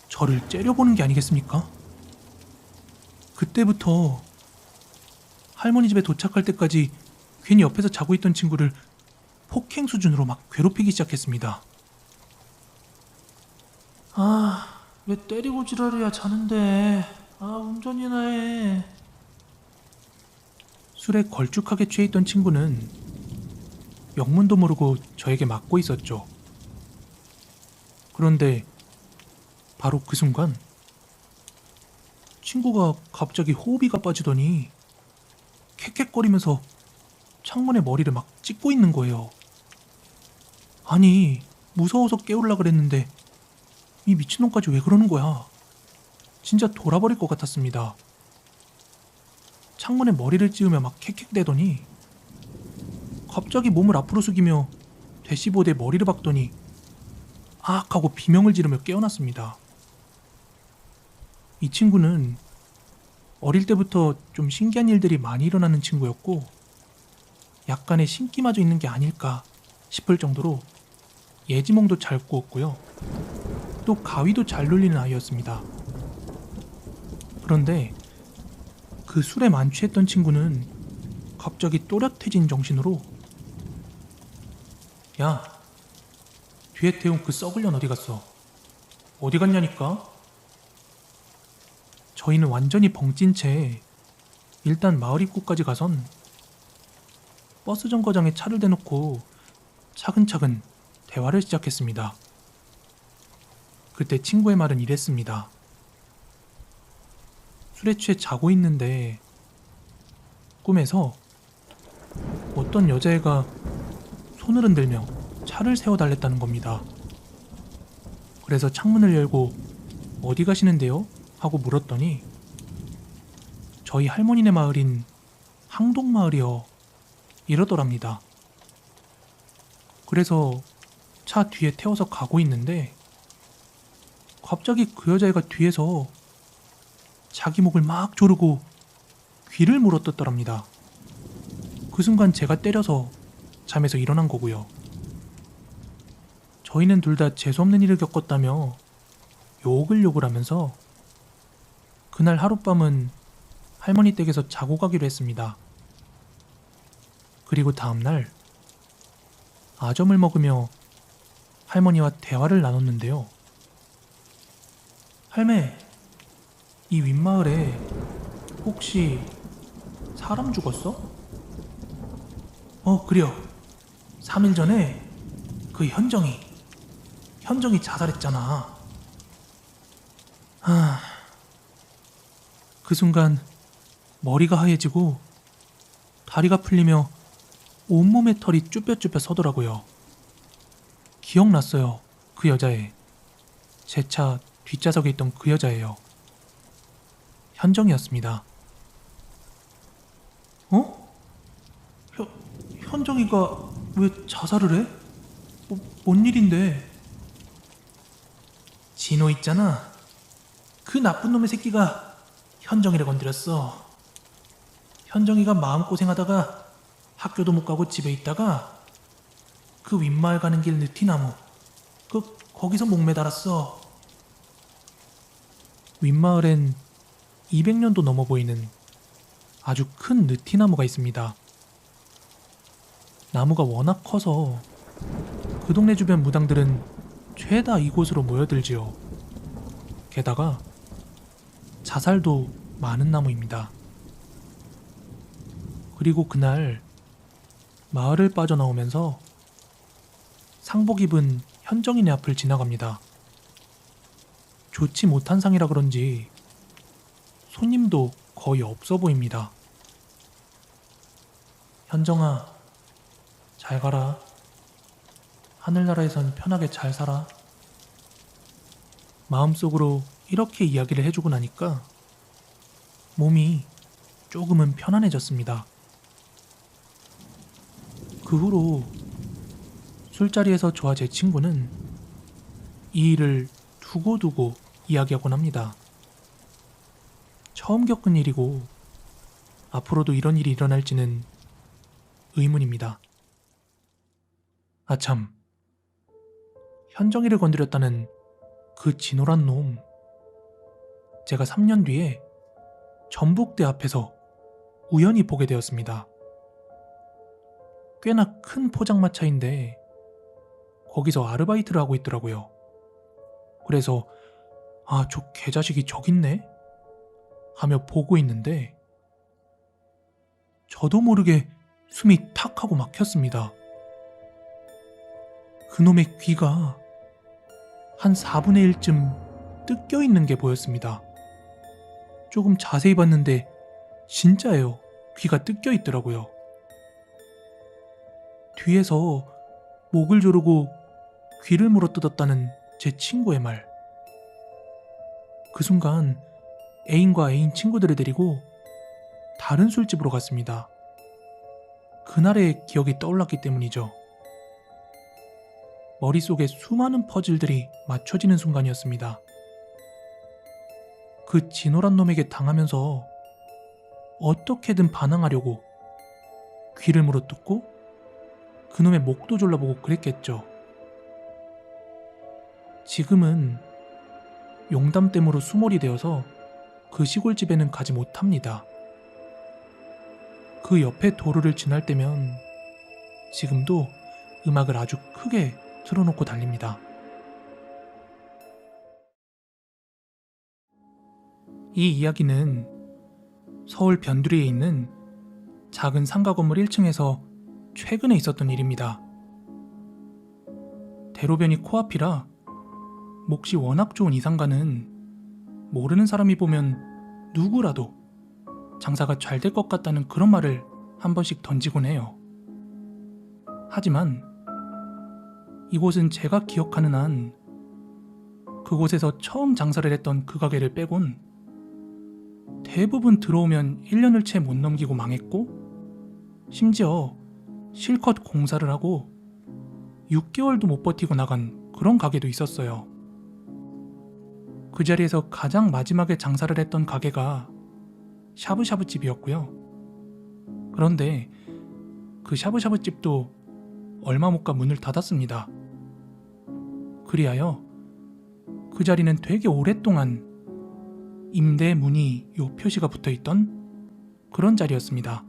저를 째려보는 게 아니겠습니까? 그때부터 할머니 집에 도착할 때까지 괜히 옆에서 자고 있던 친구를 폭행 수준으로 막 괴롭히기 시작했습니다. 왜 때리고 지랄이야. 자는데. 운전이나 해. 술에 걸쭉하게 취해 있던 친구는 영문도 모르고 저에게 맞고 있었죠. 그런데 바로 그 순간 친구가 갑자기 호흡이 가빠지더니 캑캑거리면서 창문에 머리를 막 찍고 있는 거예요. 아니 무서워서 깨우려고 그랬는데 이 미친놈까지 왜 그러는 거야. 진짜 돌아버릴 것 같았습니다. 창문에 머리를 찌우며 막 캑캑대더니 갑자기 몸을 앞으로 숙이며 대시보드에 머리를 박더니 아악 하고 비명을 지르며 깨어났습니다. 이 친구는 어릴 때부터 좀 신기한 일들이 많이 일어나는 친구였고 약간의 신기마저 있는 게 아닐까 싶을 정도로 예지몽도 잘 꾸었고요. 또 가위도 잘 눌리는 아이였습니다. 그런데 그 술에 만취했던 친구는 갑자기 또렷해진 정신으로 야, 뒤에 태운 그 썩을 년 어디 갔어? 어디 갔냐니까? 저희는 완전히 벙찐 채 일단 마을 입구까지 가선 버스 정거장에 차를 대놓고 차근차근 대화를 시작했습니다. 그때 친구의 말은 이랬습니다. 술에 취해 자고 있는데 꿈에서 어떤 여자애가 손을 흔들며 차를 세워달랬다는 겁니다. 그래서 창문을 열고 어디 가시는데요? 하고 물었더니 저희 할머니네 마을인 항동마을이요 이러더랍니다. 그래서 차 뒤에 태워서 가고 있는데 갑자기 그 여자애가 뒤에서 자기 목을 막 조르고 귀를 물어뜯더랍니다. 그 순간 제가 때려서 잠에서 일어난 거고요. 저희는 둘 다 재수없는 일을 겪었다며 욕을 하면서 그날 하룻밤은 할머니 댁에서 자고 가기로 했습니다. 그리고 다음날 아점을 먹으며 할머니와 대화를 나눴는데요. 할매, 이 윗마을에 혹시 사람 죽었어? 그래요. 3일 전에 그 현정이 자살했잖아. 그 순간 머리가 하얘지고 다리가 풀리며 온몸에 털이 쭈뼛쭈뼛 서더라고요. 기억났어요. 그 여자애. 제 차 뒷좌석에 있던 그 여자예요. 현정이었습니다. 현정이가 왜 자살을 해? 뭔 일인데? 진호 있잖아. 그 나쁜 놈의 새끼가 현정이를 건드렸어. 현정이가 마음고생하다가 학교도 못 가고 집에 있다가 그 윗마을 가는 길 느티나무 거기서 목매달았어. 윗마을엔 200년도 넘어 보이는 아주 큰 느티나무가 있습니다. 나무가 워낙 커서 그 동네 주변 무당들은 죄다 이곳으로 모여들지요. 게다가 자살도 많은 나무입니다. 그리고 그날 마을을 빠져나오면서 상복 입은 현정이네 앞을 지나갑니다. 좋지 못한 상이라 그런지 손님도 거의 없어 보입니다. 현정아, 잘 가라. 하늘나라에선 편하게 잘 살아. 마음속으로 이렇게 이야기를 해주고 나니까 몸이 조금은 편안해졌습니다. 그 후로 술자리에서 저와 제 친구는 이 일을 두고두고 이야기하곤 합니다. 처음 겪은 일이고 앞으로도 이런 일이 일어날지는 의문입니다. 아참, 현정이를 건드렸다는 그 진호란 놈, 제가 3년 뒤에 전북대 앞에서 우연히 보게 되었습니다. 꽤나 큰 포장마차인데 거기서 아르바이트를 하고 있더라고요. 그래서 저 개자식이 저기 있네? 하며 보고 있는데 저도 모르게 숨이 탁 하고 막혔습니다. 그놈의 귀가 한 4분의 1쯤 뜯겨 있는 게 보였습니다. 조금 자세히 봤는데 진짜예요. 귀가 뜯겨 있더라고요. 뒤에서 목을 조르고 귀를 물어뜯었다는 제 친구의 말. 그 순간 애인과 애인 친구들을 데리고 다른 술집으로 갔습니다. 그날의 기억이 떠올랐기 때문이죠. 머릿속에 수많은 퍼즐들이 맞춰지는 순간이었습니다. 그 진호란 놈에게 당하면서 어떻게든 반항하려고 귀를 물어뜯고 그놈의 목도 졸라보고 그랬겠죠. 지금은 용담댐으로 수몰이 되어서 그 시골집에는 가지 못합니다. 그 옆에 도로를 지날 때면 지금도 음악을 아주 크게 틀어놓고 달립니다. 이 이야기는 서울 변두리에 있는 작은 상가 건물 1층에서 최근에 있었던 일입니다. 대로변이 코앞이라 몫이 워낙 좋은 이 상가는 모르는 사람이 보면 누구라도 장사가 잘 될 것 같다는 그런 말을 한 번씩 던지곤 해요. 하지만 이곳은 제가 기억하는 한 그곳에서 처음 장사를 했던 그 가게를 빼곤 대부분 들어오면 1년을 채 못 넘기고 망했고, 심지어 실컷 공사를 하고 6개월도 못 버티고 나간 그런 가게도 있었어요. 그 자리에서 가장 마지막에 장사를 했던 가게가 샤브샤브 집이었고요. 그런데 그 샤브샤브 집도 얼마 못 가 문을 닫았습니다. 그리하여 그 자리는 되게 오랫동안 임대 문의 요 표시가 붙어있던 그런 자리였습니다.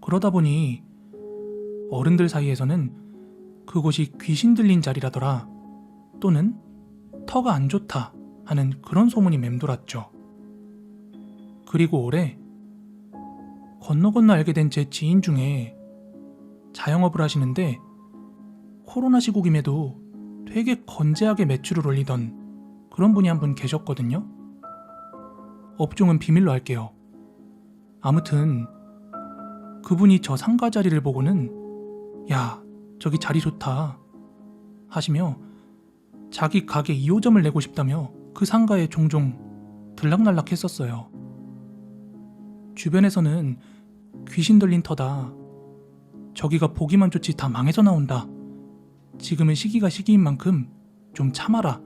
그러다 보니 어른들 사이에서는 그곳이 귀신 들린 자리라더라, 또는 터가 안 좋다 하는 그런 소문이 맴돌았죠. 그리고 올해 건너 알게 된 제 지인 중에 자영업을 하시는데 코로나 시국임에도 되게 건재하게 매출을 올리던 그런 분이 한 분 계셨거든요. 업종은 비밀로 할게요. 아무튼 그분이 저 상가 자리를 보고는 "야, 저기 자리 좋다" 하시며 자기 가게 2호점을 내고 싶다며 그 상가에 종종 들락날락 했었어요. 주변에서는 귀신 들린 터다, 저기가 보기만 좋지 다 망해서 나온다, 지금은 시기가 시기인 만큼 좀 참아라,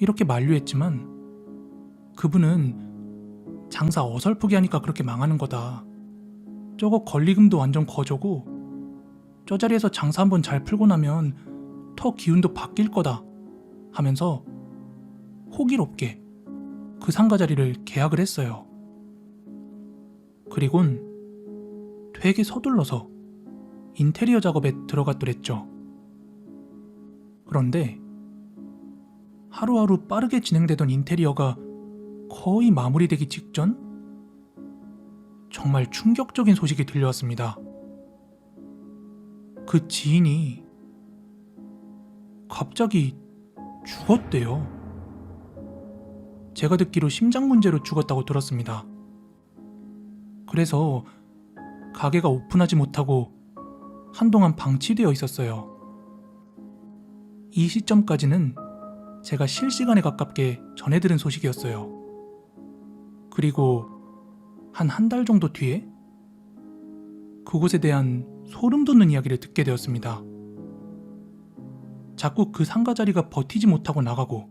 이렇게 만류했지만 그분은 장사 어설프게 하니까 그렇게 망하는 거다, 저거 권리금도 완전 거저고 저 자리에서 장사 한번 잘 풀고 나면 터 기운도 바뀔 거다 하면서 호기롭게 그 상가 자리를 계약을 했어요. 그리곤 되게 서둘러서 인테리어 작업에 들어갔더랬죠. 그런데 하루하루 빠르게 진행되던 인테리어가 거의 마무리되기 직전 정말 충격적인 소식이 들려왔습니다. 그 지인이 갑자기 죽었대요. 제가 듣기로 심장 문제로 죽었다고 들었습니다. 그래서 가게가 오픈하지 못하고 한동안 방치되어 있었어요. 이 시점까지는 제가 실시간에 가깝게 전해들은 소식이었어요. 그리고 한 달 정도 뒤에 그곳에 대한 소름 돋는 이야기를 듣게 되었습니다. 자꾸 그 상가 자리가 버티지 못하고 나가고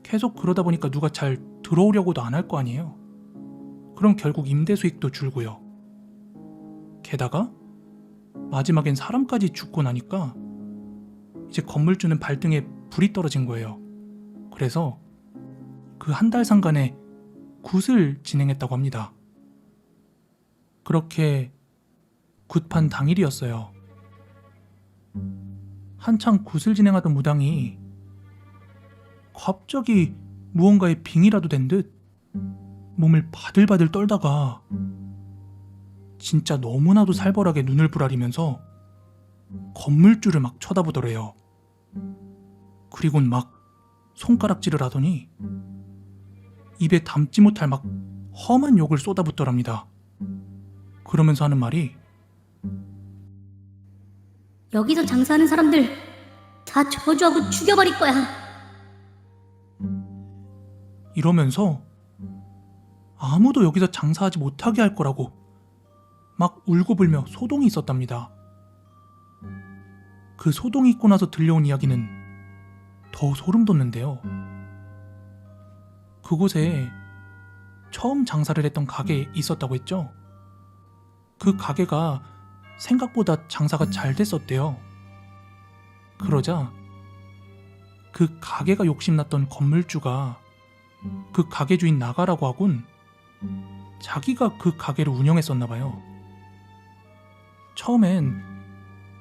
계속 그러다 보니까 누가 잘 들어오려고도 안 할 거 아니에요. 그럼 결국 임대 수익도 줄고요. 게다가 마지막엔 사람까지 죽고 나니까 이제 건물주는 발등에 불이 떨어진 거예요. 그래서 그 한 달 상간에 굿을 진행했다고 합니다. 그렇게 굿판 당일이었어요. 한창 굿을 진행하던 무당이 갑자기 무언가에 빙이라도 된 듯 몸을 바들바들 떨다가 진짜 너무나도 살벌하게 눈을 부라리면서 건물주를 막 쳐다보더래요. 그리곤 막 손가락질을 하더니 입에 담지 못할 막 험한 욕을 쏟아붓더랍니다. 그러면서 하는 말이 "여기서 장사하는 사람들 다 저주하고 죽여버릴 거야." 이러면서 아무도 여기서 장사하지 못하게 할 거라고 막 울고불며 소동이 있었답니다. 그 소동이 있고 나서 들려온 이야기는 더 소름 돋는데요. 그곳에 처음 장사를 했던 가게에 있었다고 했죠. 그 가게가 생각보다 장사가 잘 됐었대요. 그러자 그 가게가 욕심났던 건물주가 그 가게 주인 나가라고 하곤 자기가 그 가게를 운영했었나봐요. 처음엔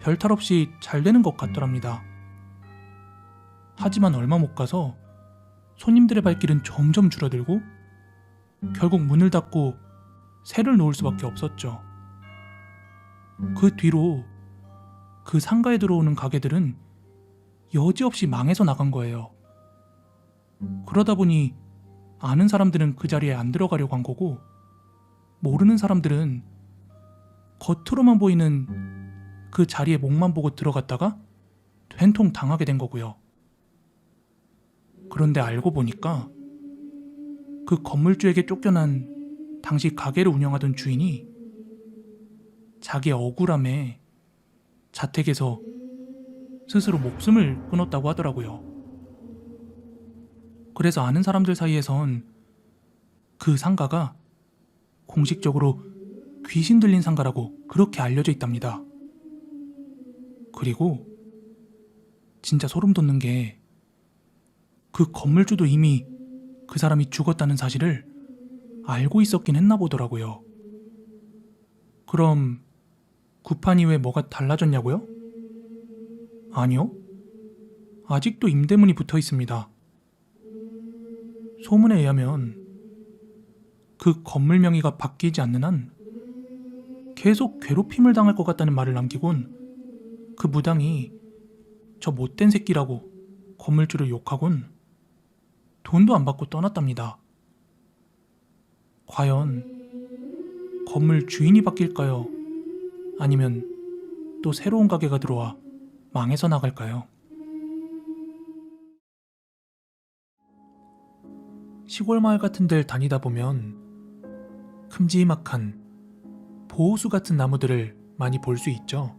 별탈 없이 잘 되는 것 같더랍니다. 하지만 얼마 못 가서 손님들의 발길은 점점 줄어들고 결국 문을 닫고 새를 놓을 수밖에 없었죠. 그 뒤로 그 상가에 들어오는 가게들은 여지없이 망해서 나간 거예요. 그러다 보니 아는 사람들은 그 자리에 안 들어가려고 한 거고, 모르는 사람들은 겉으로만 보이는 그 자리에 목만 보고 들어갔다가 된통 당하게 된 거고요. 그런데 알고 보니까 그 건물주에게 쫓겨난 당시 가게를 운영하던 주인이 자기의 억울함에 자택에서 스스로 목숨을 끊었다고 하더라고요. 그래서 아는 사람들 사이에선 그 상가가 공식적으로 귀신 들린 상가라고 그렇게 알려져 있답니다. 그리고 진짜 소름 돋는 게 그 건물주도 이미 그 사람이 죽었다는 사실을 알고 있었긴 했나 보더라고요. 그럼 구판 이후에 뭐가 달라졌냐고요? 아니요. 아직도 임대문이 붙어 있습니다. 소문에 의하면 그 건물 명의가 바뀌지 않는 한 계속 괴롭힘을 당할 것 같다는 말을 남기곤 그 무당이 저 못된 새끼라고 건물주를 욕하곤 돈도 안 받고 떠났답니다. 과연 건물 주인이 바뀔까요? 아니면 또 새로운 가게가 들어와 망해서 나갈까요? 시골 마을 같은 데를 다니다 보면 큼지막한 보호수 같은 나무들을 많이 볼 수 있죠.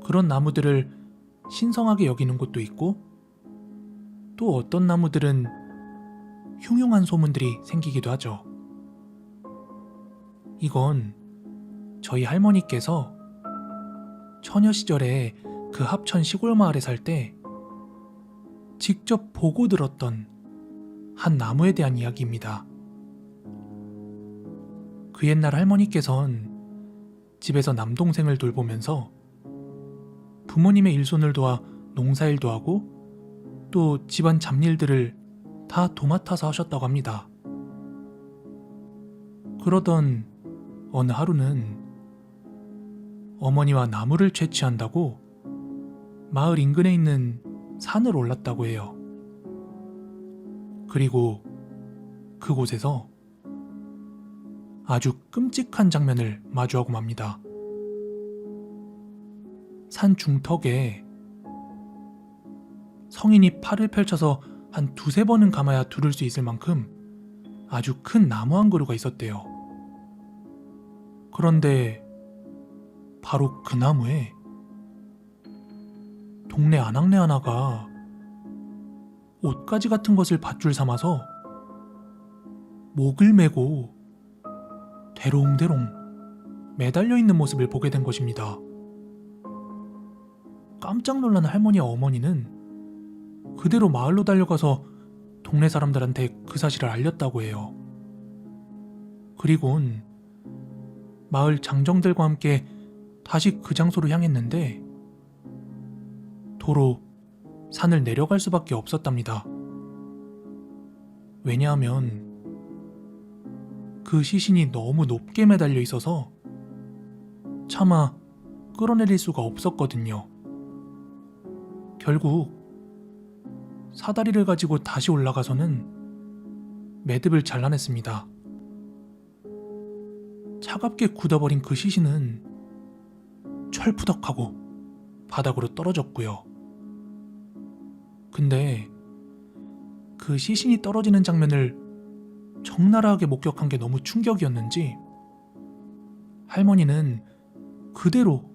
그런 나무들을 신성하게 여기는 곳도 있고, 또 어떤 나무들은 흉흉한 소문들이 생기기도 하죠. 이건 저희 할머니께서 처녀 시절에 그 합천 시골 마을에 살 때 직접 보고 들었던 한 나무에 대한 이야기입니다. 그 옛날 할머니께선 집에서 남동생을 돌보면서 부모님의 일손을 도와 농사일도 하고 또 집안 잡일들을 다 도맡아서 하셨다고 합니다. 그러던 어느 하루는 어머니와 나무를 채취한다고 마을 인근에 있는 산을 올랐다고 해요. 그리고 그곳에서 아주 끔찍한 장면을 마주하고 맙니다. 산 중턱에 성인이 팔을 펼쳐서 한 두세 번은 감아야 두를 수 있을 만큼 아주 큰 나무 한 그루가 있었대요. 그런데 바로 그 나무에 동네 아낙네 하나가 옷가지 같은 것을 밧줄 삼아서 목을 메고 대롱대롱 매달려 있는 모습을 보게 된 것입니다. 깜짝 놀란 할머니와 어머니는 그대로 마을로 달려가서 동네 사람들한테 그 사실을 알렸다고 해요. 그리곤 마을 장정들과 함께 다시 그 장소로 향했는데 도로 산을 내려갈 수밖에 없었답니다. 왜냐하면 그 시신이 너무 높게 매달려 있어서 차마 끌어내릴 수가 없었거든요. 결국 사다리를 가지고 다시 올라가서는 매듭을 잘라냈습니다. 차갑게 굳어버린 그 시신은 철푸덕하고 바닥으로 떨어졌고요. 근데 그 시신이 떨어지는 장면을 적나라하게 목격한 게 너무 충격이었는지 할머니는 그대로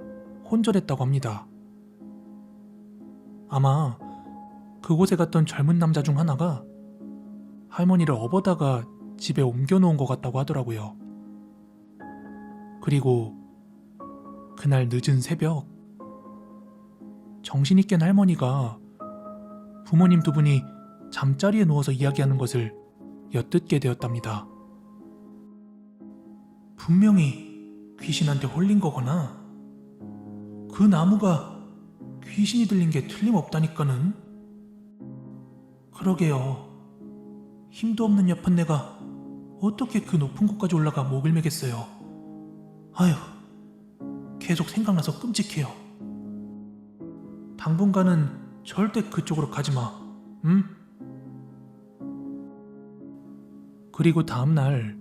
혼절했다고 합니다. 아마 그곳에 갔던 젊은 남자 중 하나가 할머니를 업어다가 집에 옮겨놓은 것 같다고 하더라고요. 그리고 그날 늦은 새벽, 정신이 깬 할머니가 부모님 두 분이 잠자리에 누워서 이야기하는 것을 엿듣게 되었답니다. 분명히 귀신한테 홀린 거거나 그 나무가 귀신이 들린 게 틀림없다니까는. 그러게요. 힘도 없는 옆은 내가 어떻게 그 높은 곳까지 올라가 목을 매겠어요. 아휴, 계속 생각나서 끔찍해요. 당분간은 절대 그쪽으로 가지마, 응? 그리고 다음날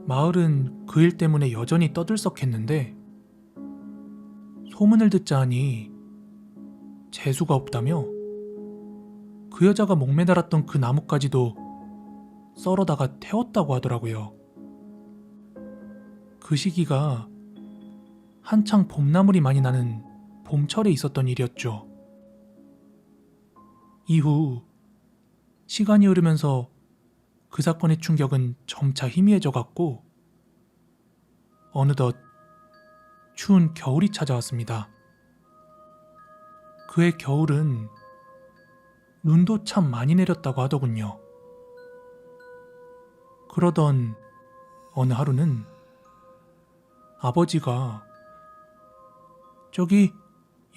마을은 그 일 때문에 여전히 떠들썩했는데 소문을 듣자 하니 재수가 없다며 그 여자가 목매달았던 그 나무까지도 썰어다가 태웠다고 하더라고요. 그 시기가 한창 봄나물이 많이 나는 봄철에 있었던 일이었죠. 이후 시간이 흐르면서 그 사건의 충격은 점차 희미해져 갔고 어느덧 추운 겨울이 찾아왔습니다. 그해 겨울은 눈도 참 많이 내렸다고 하더군요. 그러던 어느 하루는 아버지가 저기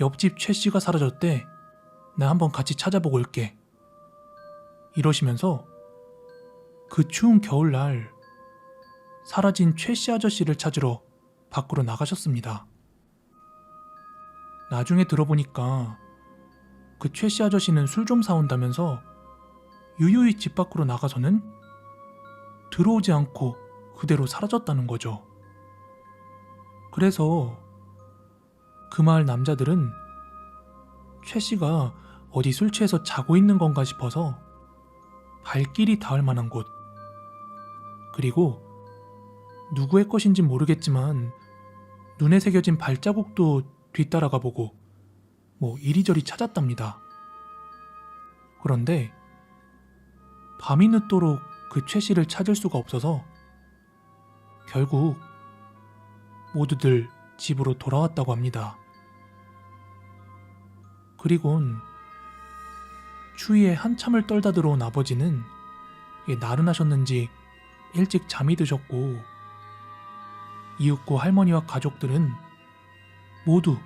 옆집 최 씨가 사라졌대. 나 한번 같이 찾아보고 올게. 이러시면서 그 추운 겨울날 사라진 최 씨 아저씨를 찾으러 밖으로 나가셨습니다. 나중에 들어보니까 그 최 씨 아저씨는 술 좀 사온다면서 유유히 집 밖으로 나가서는 들어오지 않고 그대로 사라졌다는 거죠. 그래서 그 마을 남자들은 최 씨가 어디 술 취해서 자고 있는 건가 싶어서 발길이 닿을 만한 곳, 그리고 누구의 것인지 모르겠지만 눈에 새겨진 발자국도 뒤따라가 보고 이리저리 찾았답니다. 그런데 밤이 늦도록 그 최 씨를 찾을 수가 없어서 결국 모두들 집으로 돌아왔다고 합니다. 그리곤 추위에 한참을 떨다 들어온 아버지는 나른하셨는지 일찍 잠이 드셨고 이윽고 할머니와 가족들은 모두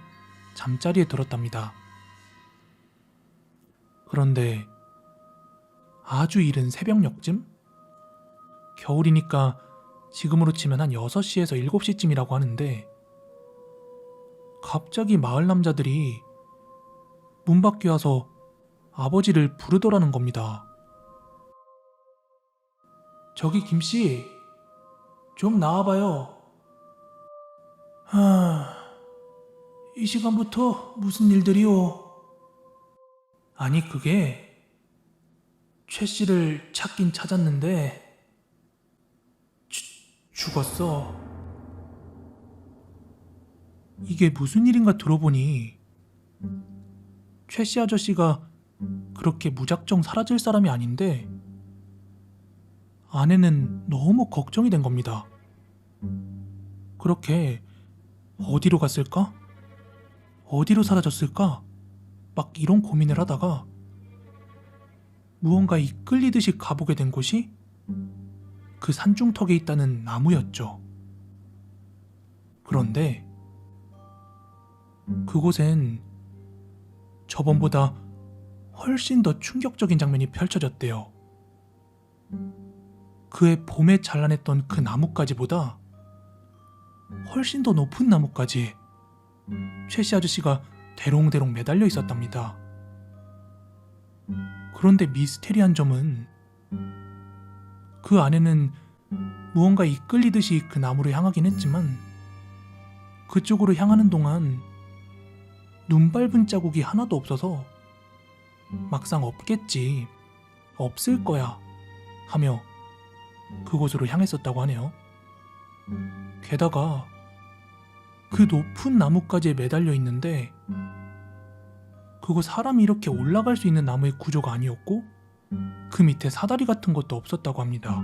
잠자리에 들었답니다. 그런데 아주 이른 새벽녘쯤? 겨울이니까 지금으로 치면 한 6시에서 7시쯤이라고 하는데 갑자기 마을 남자들이 문 밖에 와서 아버지를 부르더라는 겁니다. 저기 김씨, 좀 나와봐요. 이 시간부터 무슨 일들이오? 아니 그게 최 씨를 찾긴 찾았는데 죽었어. 이게 무슨 일인가 들어보니 최 씨 아저씨가 그렇게 무작정 사라질 사람이 아닌데 아내는 너무 걱정이 된 겁니다. 그렇게 어디로 갔을까? 어디로 사라졌을까? 막 이런 고민을 하다가 무언가 이끌리듯이 가보게 된 곳이 그 산중턱에 있다는 나무였죠. 그런데 그곳엔 저번보다 훨씬 더 충격적인 장면이 펼쳐졌대요. 그해 봄에 찬란했던 그 나뭇가지보다 훨씬 더 높은 나뭇가지에 최 씨 아저씨가 대롱대롱 매달려 있었답니다. 그런데 미스테리한 점은 그 안에는 무언가 이끌리듯이 그 나무를 향하긴 했지만 그쪽으로 향하는 동안 눈 밟은 자국이 하나도 없어서 막상 없겠지, 없을 거야 하며 그곳으로 향했었다고 하네요. 게다가 그 높은 나무까지에 매달려 있는데 그거 사람이 이렇게 올라갈 수 있는 나무의 구조가 아니었고 그 밑에 사다리 같은 것도 없었다고 합니다.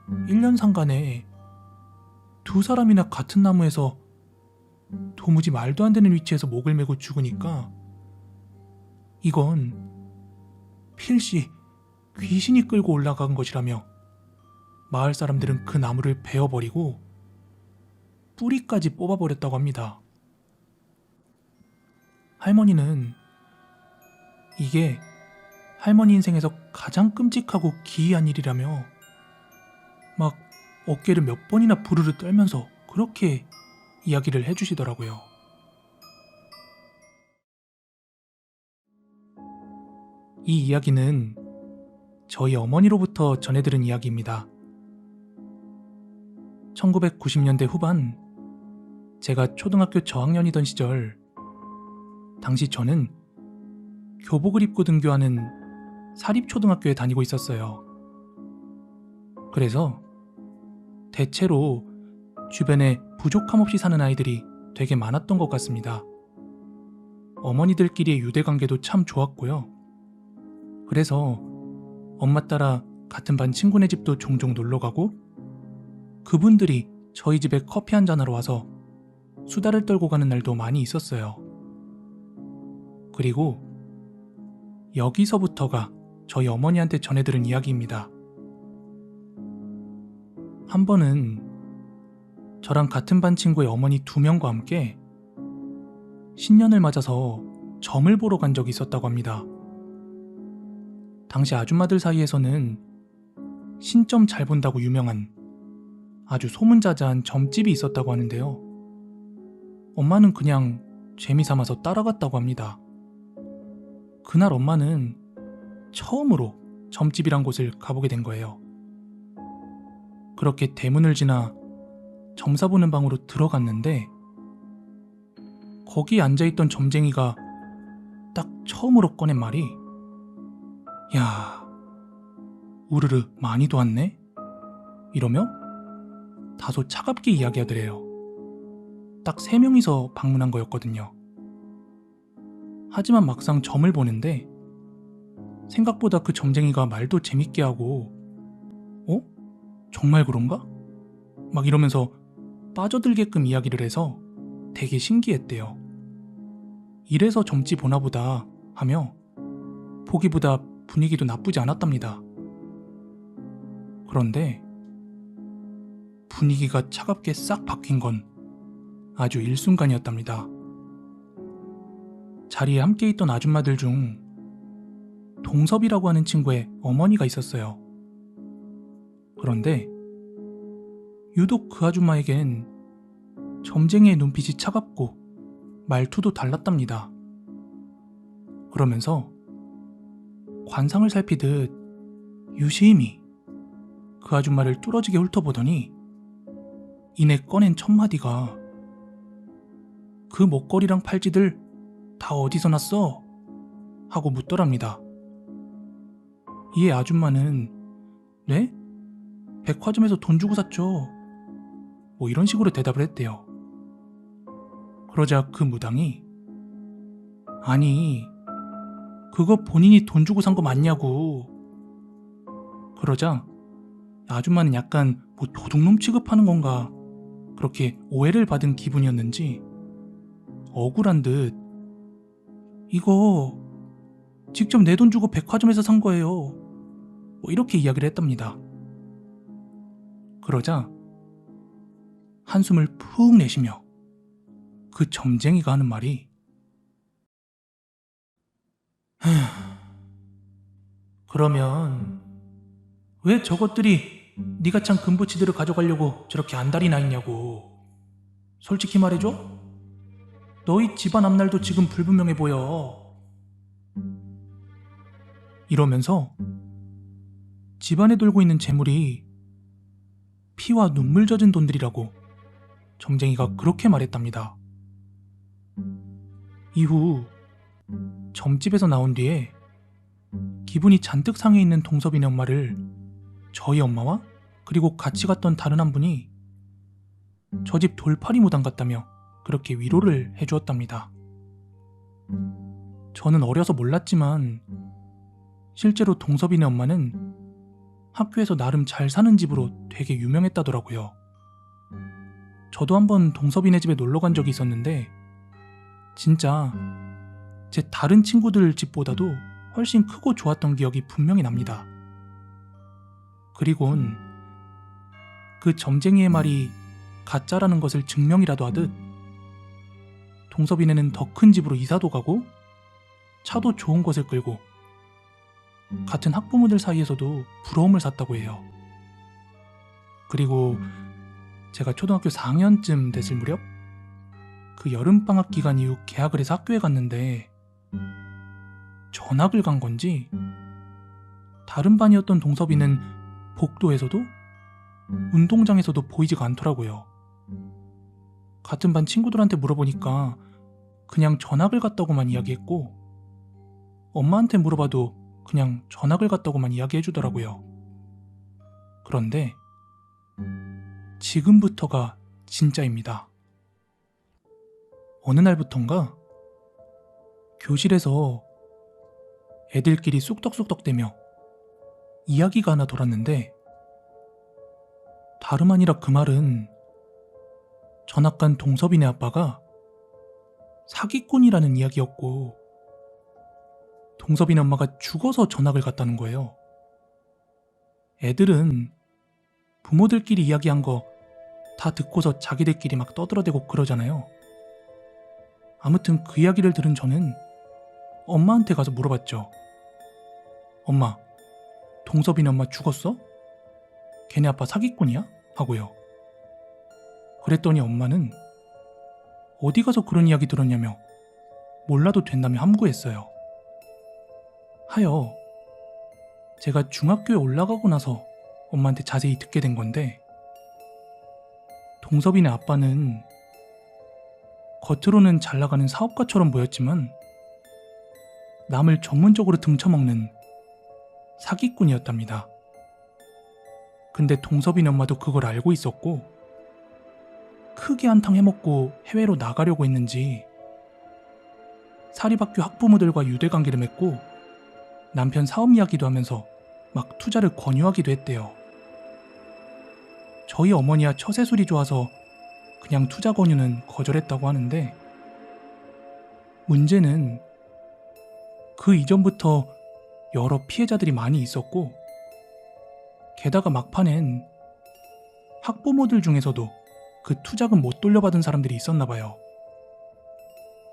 1년 상간에 두 사람이나 같은 나무에서 도무지 말도 안 되는 위치에서 목을 메고 죽으니까 이건 필시 귀신이 끌고 올라간 것이라며 마을 사람들은 그 나무를 베어버리고 뿌리까지 뽑아버렸다고 합니다. 할머니는 이게 할머니 인생에서 가장 끔찍하고 기이한 일이라며 막 어깨를 몇 번이나 부르르 떨면서 그렇게 이야기를 해주시더라고요. 이 이야기는 저희 어머니로부터 전해들은 이야기입니다. 1990년대 후반, 제가 초등학교 저학년이던 시절, 당시 저는 교복을 입고 등교하는 사립초등학교에 다니고 있었어요. 그래서 대체로 주변에 부족함 없이 사는 아이들이 되게 많았던 것 같습니다. 어머니들끼리의 유대관계도 참 좋았고요. 그래서 엄마 따라 같은 반 친구네 집도 종종 놀러가고 그분들이 저희 집에 커피 한잔하러 와서 수다를 떨고 가는 날도 많이 있었어요. 그리고 여기서부터가 저희 어머니한테 전해들은 이야기입니다. 한 번은 저랑 같은 반 친구의 어머니 2명과 함께 신년을 맞아서 점을 보러 간 적이 있었다고 합니다. 당시 아줌마들 사이에서는 신점 잘 본다고 유명한 아주 소문자자한 점집이 있었다고 하는데요. 엄마는 그냥 재미삼아서 따라갔다고 합니다. 그날 엄마는 처음으로 점집이란 곳을 가보게 된 거예요. 그렇게 대문을 지나 점사 보는 방으로 들어갔는데 거기에 앉아있던 점쟁이가 딱 처음으로 꺼낸 말이 야, 우르르 많이도 왔네? 이러며 다소 차갑게 이야기하더래요. 딱 3명이서 방문한 거였거든요. 하지만 막상 점을 보는데 생각보다 그 점쟁이가 말도 재밌게 하고 어? 정말 그런가? 막 이러면서 빠져들게끔 이야기를 해서 되게 신기했대요. 이래서 점집 오나보다 하며 보기보다 분위기도 나쁘지 않았답니다. 그런데 분위기가 차갑게 싹 바뀐 건 아주 일순간이었답니다. 자리에 함께 있던 아줌마들 중 동섭이라고 하는 친구의 어머니가 있었어요. 그런데 유독 그 아줌마에겐 점쟁이의 눈빛이 차갑고 말투도 달랐답니다. 그러면서 관상을 살피듯 유심히 그 아줌마를 뚫어지게 훑어보더니 이내 꺼낸 첫마디가 그 목걸이랑 팔찌들 다 어디서 났어? 하고 묻더랍니다. 이에 아줌마는 네? 백화점에서 돈 주고 샀죠. 뭐 이런 식으로 대답을 했대요. 그러자 그 무당이 아니 그거 본인이 돈 주고 산 거 맞냐고. 그러자 아줌마는 약간 뭐 도둑놈 취급하는 건가 그렇게 오해를 받은 기분이었는지 억울한 듯 이거 직접 내 돈 주고 백화점에서 산 거예요. 뭐 이렇게 이야기를 했답니다. 그러자 한숨을 푹 내쉬며 그 점쟁이가 하는 말이 그러면 왜 저것들이 네가 찬 금부치들을 가져가려고 저렇게 안달이 나 있냐고. 솔직히 말해줘? 너희 집안 앞날도 지금 불분명해 보여. 이러면서 집안에 돌고 있는 재물이 피와 눈물 젖은 돈들이라고 점쟁이가 그렇게 말했답니다. 이후 점집에서 나온 뒤에 기분이 잔뜩 상해 있는 동섭이네 엄마를 저희 엄마와 그리고 같이 갔던 다른 한 분이 저 집 돌팔이 무당 같다며 그렇게 위로를 해주었답니다. 저는 어려서 몰랐지만 실제로 동섭이네 엄마는 학교에서 나름 잘 사는 집으로 되게 유명했다더라고요. 저도 한번 동섭이네 집에 놀러 간 적이 있었는데 진짜 제 다른 친구들 집보다도 훨씬 크고 좋았던 기억이 분명히 납니다. 그리곤 그 점쟁이의 말이 가짜라는 것을 증명이라도 하듯 동섭이네는 더 큰 집으로 이사도 가고 차도 좋은 것을 끌고 같은 학부모들 사이에서도 부러움을 샀다고 해요. 그리고 제가 초등학교 4학년쯤 됐을 무렵 그 여름방학 기간 이후 개학을 해서 학교에 갔는데 전학을 간 건지 다른 반이었던 동섭이는 복도에서도 운동장에서도 보이지가 않더라고요. 같은 반 친구들한테 물어보니까 그냥 전학을 갔다고만 이야기했고 엄마한테 물어봐도 그냥 전학을 갔다고만 이야기해주더라고요. 그런데 지금부터가 진짜입니다. 어느 날부턴가 교실에서 애들끼리 쑥덕쑥덕대며 이야기가 하나 돌았는데 다름 아니라 그 말은 전학 간 동섭이네 아빠가 사기꾼이라는 이야기였고 동섭이네 엄마가 죽어서 전학을 갔다는 거예요. 애들은 부모들끼리 이야기한 거 다 듣고서 자기들끼리 막 떠들어대고 그러잖아요. 아무튼 그 이야기를 들은 저는 엄마한테 가서 물어봤죠. 엄마, 동섭이네 엄마 죽었어? 걔네 아빠 사기꾼이야? 하고요. 그랬더니 엄마는 어디 가서 그런 이야기 들었냐며 몰라도 된다며 함구했어요. 하여 제가 중학교에 올라가고 나서 엄마한테 자세히 듣게 된 건데 동섭이네 아빠는 겉으로는 잘 나가는 사업가처럼 보였지만 남을 전문적으로 등쳐먹는 사기꾼이었답니다. 근데 동섭이네 엄마도 그걸 알고 있었고 크게 한탕 해먹고 해외로 나가려고 했는지 사립학교 학부모들과 유대관계를 맺고 남편 사업 이야기도 하면서 막 투자를 권유하기도 했대요. 저희 어머니야 처세술이 좋아서 그냥 투자 권유는 거절했다고 하는데 문제는 그 이전부터 여러 피해자들이 많이 있었고 게다가 막판엔 학부모들 중에서도 그 투자금 못 돌려받은 사람들이 있었나 봐요.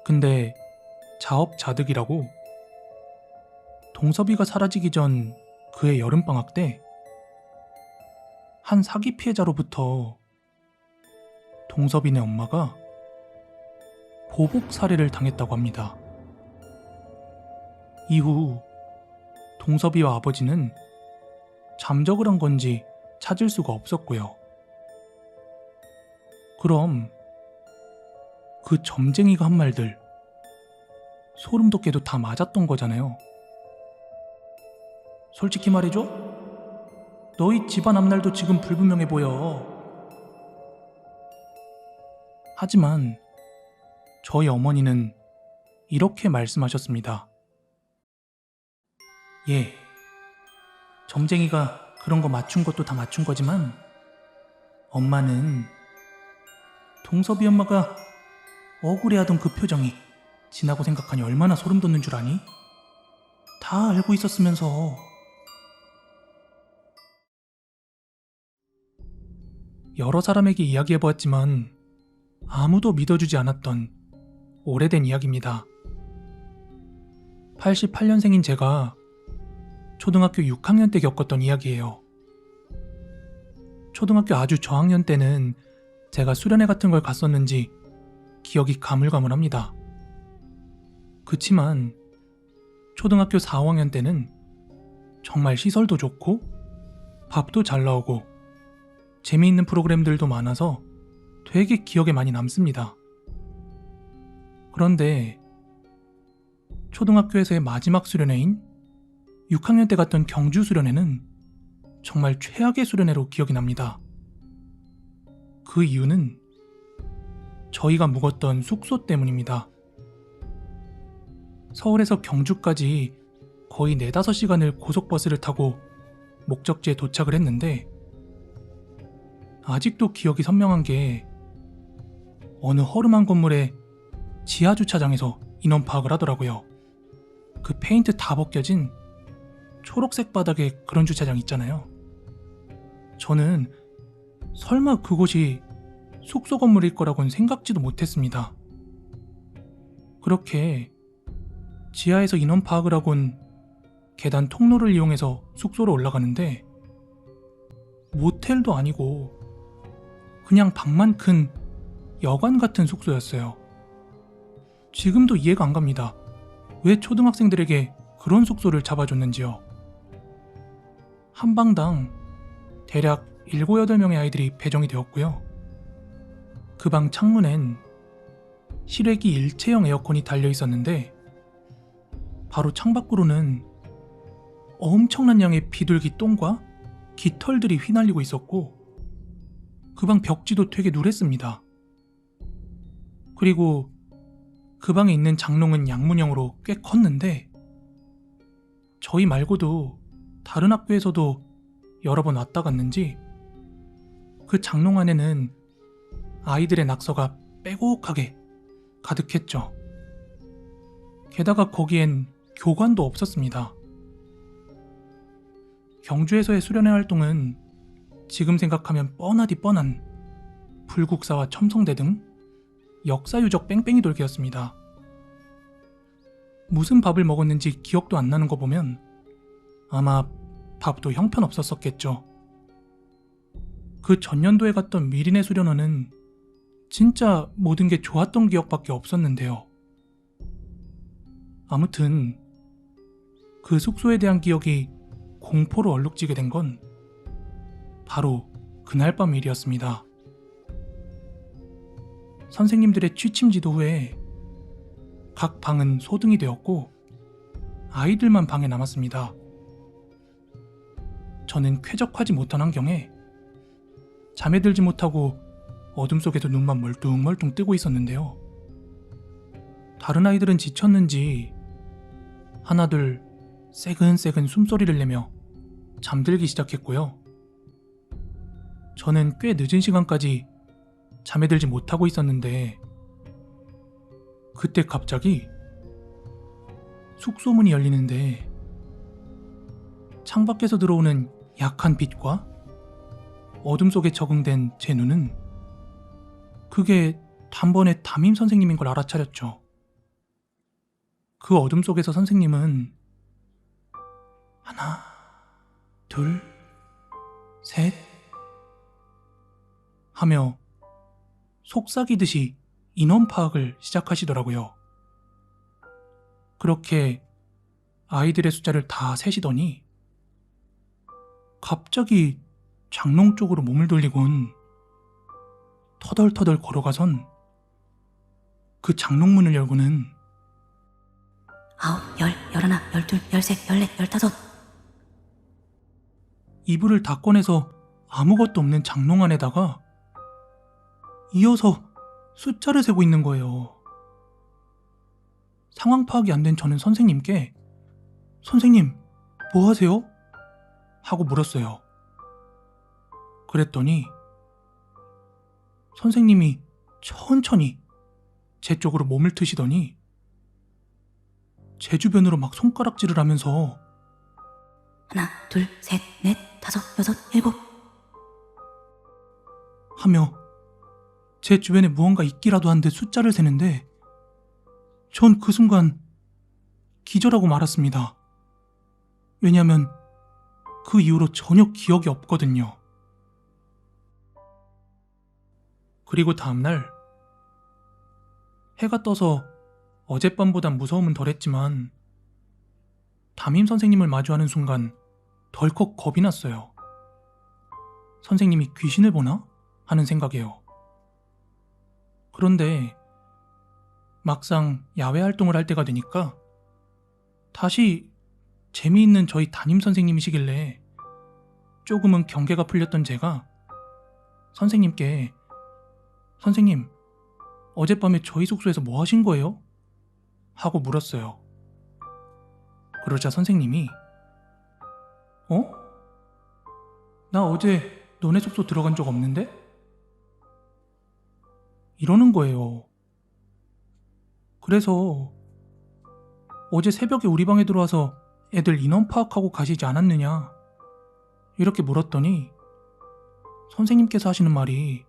근데 자업자득이라고 동섭이가 사라지기 전 그해 여름방학 때 한 사기 피해자로부터 동섭이네 엄마가 보복 살해를 당했다고 합니다. 이후 동섭이와 아버지는 잠적을 한 건지 찾을 수가 없었고요. 그럼 그 점쟁이가 한 말들 소름 돋게도 다 맞았던 거잖아요. 솔직히 말해줘? 너희 집안 앞날도 지금 불분명해 보여. 하지만 저희 어머니는 이렇게 말씀하셨습니다. 예, 점쟁이가 그런 거 맞춘 것도 다 맞춘 거지만 엄마는 동섭이 엄마가 억울해하던 그 표정이 지나고 생각하니 얼마나 소름 돋는 줄 아니? 다 알고 있었으면서. 여러 사람에게 이야기해보았지만 아무도 믿어주지 않았던 오래된 이야기입니다. 88년생인 제가 초등학교 6학년 때 겪었던 이야기예요. 초등학교 아주 저학년 때는 제가 수련회 같은 걸 갔었는지 기억이 가물가물합니다. 그치만 초등학교 4, 5학년 때는 정말 시설도 좋고 밥도 잘 나오고 재미있는 프로그램들도 많아서 되게 기억에 많이 남습니다. 그런데 초등학교에서의 마지막 수련회인 6학년 때 갔던 경주 수련회는 정말 최악의 수련회로 기억이 납니다. 그 이유는 저희가 묵었던 숙소 때문입니다. 서울에서 경주까지 거의 4-5시간을 고속버스를 타고 목적지에 도착을 했는데 아직도 기억이 선명한 게 어느 허름한 건물의 지하주차장에서 인원 파악을 하더라고요. 그 페인트 다 벗겨진 초록색 바닥에 그런 주차장 있잖아요. 저는 설마 그곳이 숙소 건물일 거라고는 생각지도 못했습니다. 그렇게 지하에서 인원 파악을 하곤 계단 통로를 이용해서 숙소로 올라가는데 모텔도 아니고 그냥 방만 큰 여관 같은 숙소였어요. 지금도 이해가 안 갑니다. 왜 초등학생들에게 그런 숙소를 잡아줬는지요. 한 방당 대략 7, 8명의 아이들이 배정이 되었고요. 그 방 창문엔 실외기 일체형 에어컨이 달려 있었는데 바로 창밖으로는 엄청난 양의 비둘기 똥과 깃털들이 휘날리고 있었고 그 방 벽지도 되게 누랬습니다. 그리고 그 방에 있는 장롱은 양문형으로 꽤 컸는데 저희 말고도 다른 학교에서도 여러 번 왔다 갔는지 그 장롱 안에는 아이들의 낙서가 빼곡하게 가득했죠. 게다가 거기엔 교관도 없었습니다. 경주에서의 수련회 활동은 지금 생각하면 뻔하디 뻔한 불국사와 첨성대 등 역사유적 뺑뺑이 돌기였습니다. 무슨 밥을 먹었는지 기억도 안 나는 거 보면 아마 밥도 형편없었었겠죠. 그 전년도에 갔던 미리네 수련원은 진짜 모든 게 좋았던 기억밖에 없었는데요. 아무튼 그 숙소에 대한 기억이 공포로 얼룩지게 된 건 바로 그날 밤 일이었습니다. 선생님들의 취침 지도 후에 각 방은 소등이 되었고 아이들만 방에 남았습니다. 저는 쾌적하지 못한 환경에 잠에 들지 못하고 어둠 속에서 눈만 멀뚱멀뚱 뜨고 있었는데요. 다른 아이들은 지쳤는지 하나둘 새근새근 숨소리를 내며 잠들기 시작했고요. 저는 꽤 늦은 시간까지 잠에 들지 못하고 있었는데 그때 갑자기 숙소문이 열리는데 창밖에서 들어오는 약한 빛과 어둠 속에 적응된 제 눈은 그게 단번에 담임 선생님인 걸 알아차렸죠. 그 어둠 속에서 선생님은 하나, 둘, 셋 하며 속삭이듯이 인원 파악을 시작하시더라고요. 그렇게 아이들의 숫자를 다 세시더니 갑자기 장롱 쪽으로 몸을 돌리곤 터덜터덜 걸어가선 그 장롱문을 열고는 9, 10, 11, 12, 13, 14, 15 이불을 다 꺼내서 아무것도 없는 장롱 안에다가 이어서 숫자를 세고 있는 거예요. 상황 파악이 안 된 저는 선생님께 선생님, 뭐 하세요? 하고 물었어요. 그랬더니 선생님이 천천히 제 쪽으로 몸을 트시더니 제 주변으로 막 손가락질을 하면서 하나, 둘, 셋, 넷, 다섯, 여섯, 일곱 하며 제 주변에 무언가 있기라도 한 듯 숫자를 세는데 전 그 순간 기절하고 말았습니다. 왜냐하면 그 이후로 전혀 기억이 없거든요. 그리고 다음날 해가 떠서 어젯밤보단 무서움은 덜했지만 담임 선생님을 마주하는 순간 덜컥 겁이 났어요. 선생님이 귀신을 보나? 하는 생각이에요. 그런데 막상 야외 활동을 할 때가 되니까 다시 재미있는 저희 담임 선생님이시길래 조금은 경계가 풀렸던 제가 선생님께 선생님, 어젯밤에 저희 숙소에서 뭐 하신 거예요? 하고 물었어요. 그러자 선생님이 어? 나 어제 너네 숙소 들어간 적 없는데? 이러는 거예요. 그래서 어제 새벽에 우리 방에 들어와서 애들 인원 파악하고 가시지 않았느냐? 이렇게 물었더니 선생님께서 하시는 말이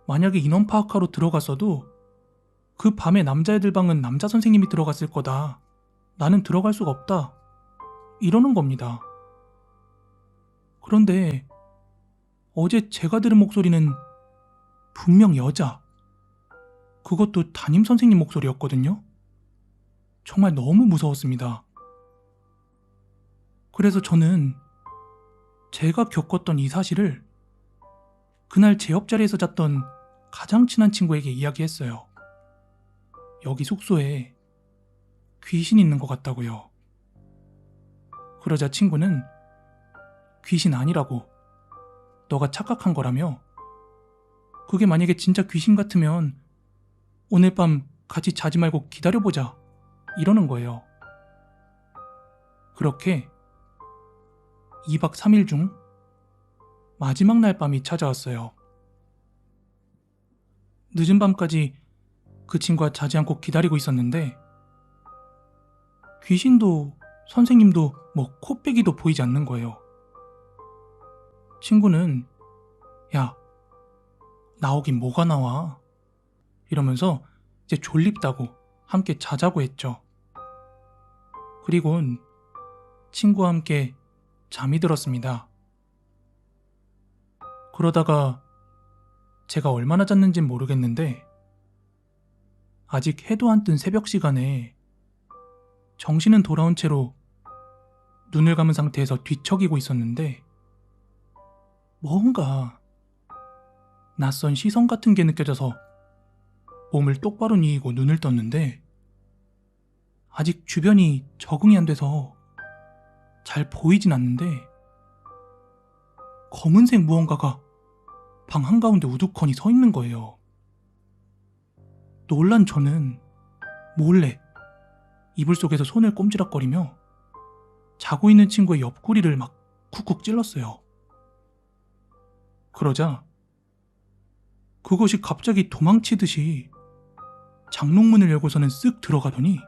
만약에 인원 파악하러 들어갔어도 그 밤에 남자애들 방은 남자 선생님이 들어갔을 거다. 나는 들어갈 수가 없다. 이러는 겁니다. 그런데 어제 제가 들은 목소리는 분명 여자. 그것도 담임 선생님 목소리였거든요. 정말 너무 무서웠습니다. 그래서 저는 제가 겪었던 이 사실을 그날 제 옆자리에서 잤던 가장 친한 친구에게 이야기했어요. 여기 숙소에 귀신이 있는 것 같다고요. 그러자 친구는 귀신 아니라고, 너가 착각한 거라며, 그게 만약에 진짜 귀신 같으면 오늘 밤 같이 자지 말고 기다려보자, 이러는 거예요. 그렇게 2박 3일 중 마지막 날 밤이 찾아왔어요. 늦은 밤까지 그 친구와 자지 않고 기다리고 있었는데 귀신도 선생님도 뭐 코빼기도 보이지 않는 거예요. 친구는 야, 나오긴 뭐가 나와, 이러면서 이제 졸립다고 함께 자자고 했죠. 그리곤 친구와 함께 잠이 들었습니다. 그러다가 제가 얼마나 잤는진 모르겠는데 아직 해도 안 뜬 새벽 시간에 정신은 돌아온 채로 눈을 감은 상태에서 뒤척이고 있었는데 뭔가 낯선 시선 같은 게 느껴져서 몸을 똑바로 뉘고 눈을 떴는데 아직 주변이 적응이 안 돼서 잘 보이진 않는데 검은색 무언가가 방 한가운데 우두커니 서 있는 거예요. 놀란 저는 몰래 이불 속에서 손을 꼼지락거리며 자고 있는 친구의 옆구리를 막 쿡쿡 찔렀어요. 그러자 그것이 갑자기 도망치듯이 장롱문을 열고서는 쓱 들어가더니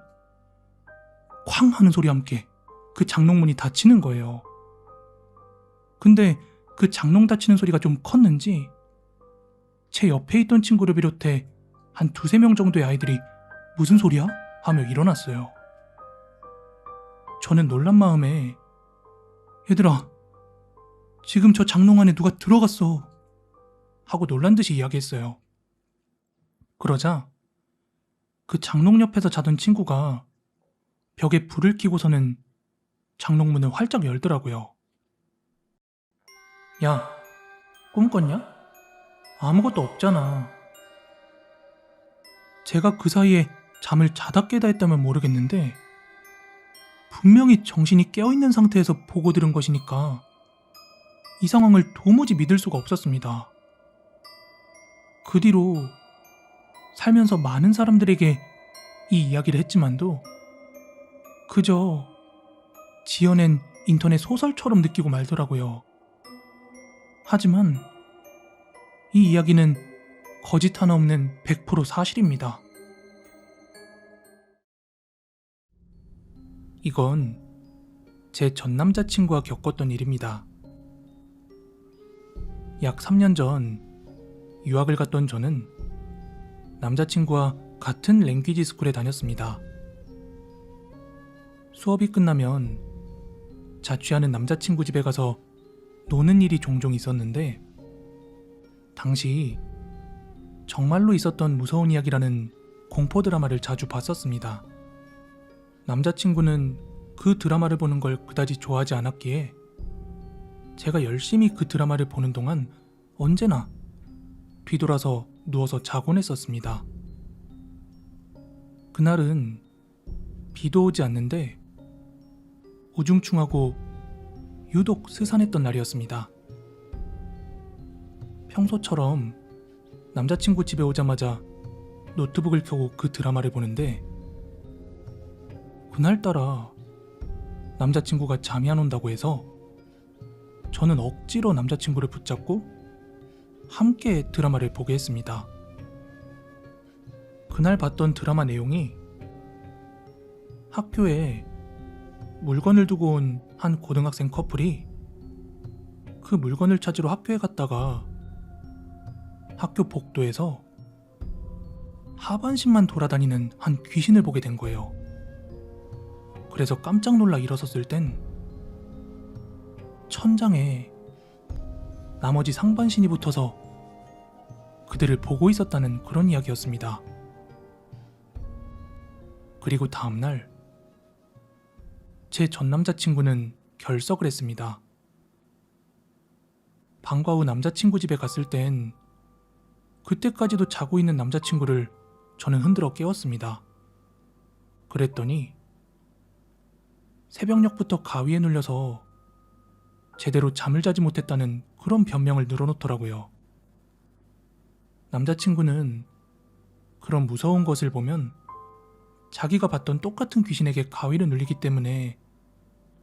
쾅 하는 소리와 함께 그 장롱문이 닫히는 거예요. 근데 그 장롱 닫히는 소리가 좀 컸는지 제 옆에 있던 친구를 비롯해 한 2-3명 정도의 아이들이 무슨 소리야? 하며 일어났어요. 저는 놀란 마음에 얘들아, 지금 저 장롱 안에 누가 들어갔어 하고 놀란 듯이 이야기했어요. 그러자 그 장롱 옆에서 자던 친구가 벽에 불을 켜고서는 장롱문을 활짝 열더라고요. 야, 꿈 꿨냐? 아무것도 없잖아. 제가 그 사이에 잠을 자다 깨다 했다면 모르겠는데 분명히 정신이 깨어있는 상태에서 보고 들은 것이니까 이 상황을 도무지 믿을 수가 없었습니다. 그 뒤로 살면서 많은 사람들에게 이 이야기를 했지만도 그저 지어낸 인터넷 소설처럼 느끼고 말더라고요. 하지만 이 이야기는 거짓 하나 없는 100% 사실입니다. 이건 제 전 남자친구와 겪었던 일입니다. 약 3년 전 유학을 갔던 저는 남자친구와 같은 랭귀지 스쿨에 다녔습니다. 수업이 끝나면 자취하는 남자친구 집에 가서 노는 일이 종종 있었는데 당시 정말로 있었던 무서운 이야기라는 공포 드라마를 자주 봤었습니다. 남자친구는 그 드라마를 보는 걸 그다지 좋아하지 않았기에 제가 열심히 그 드라마를 보는 동안 언제나 뒤돌아서 누워서 자곤 했었습니다. 그날은 비도 오지 않는데 우중충하고 유독 스산했던 날이었습니다. 평소처럼 남자친구 집에 오자마자 노트북을 켜고 그 드라마를 보는데 그날따라 남자친구가 잠이 안 온다고 해서 저는 억지로 남자친구를 붙잡고 함께 드라마를 보게 했습니다. 그날 봤던 드라마 내용이 학교에 물건을 두고 온 한 고등학생 커플이 그 물건을 찾으러 학교에 갔다가 학교 복도에서 하반신만 돌아다니는 한 귀신을 보게 된 거예요. 그래서 깜짝 놀라 일어섰을 땐 천장에 나머지 상반신이 붙어서 그들을 보고 있었다는 그런 이야기였습니다. 그리고 다음날 제 전 남자친구는 결석을 했습니다. 방과 후 남자친구 집에 갔을 땐 그때까지도 자고 있는 남자친구를 저는 흔들어 깨웠습니다. 그랬더니 새벽녘부터 가위에 눌려서 제대로 잠을 자지 못했다는 그런 변명을 늘어놓더라고요. 남자친구는 그런 무서운 것을 보면 자기가 봤던 똑같은 귀신에게 가위를 눌리기 때문에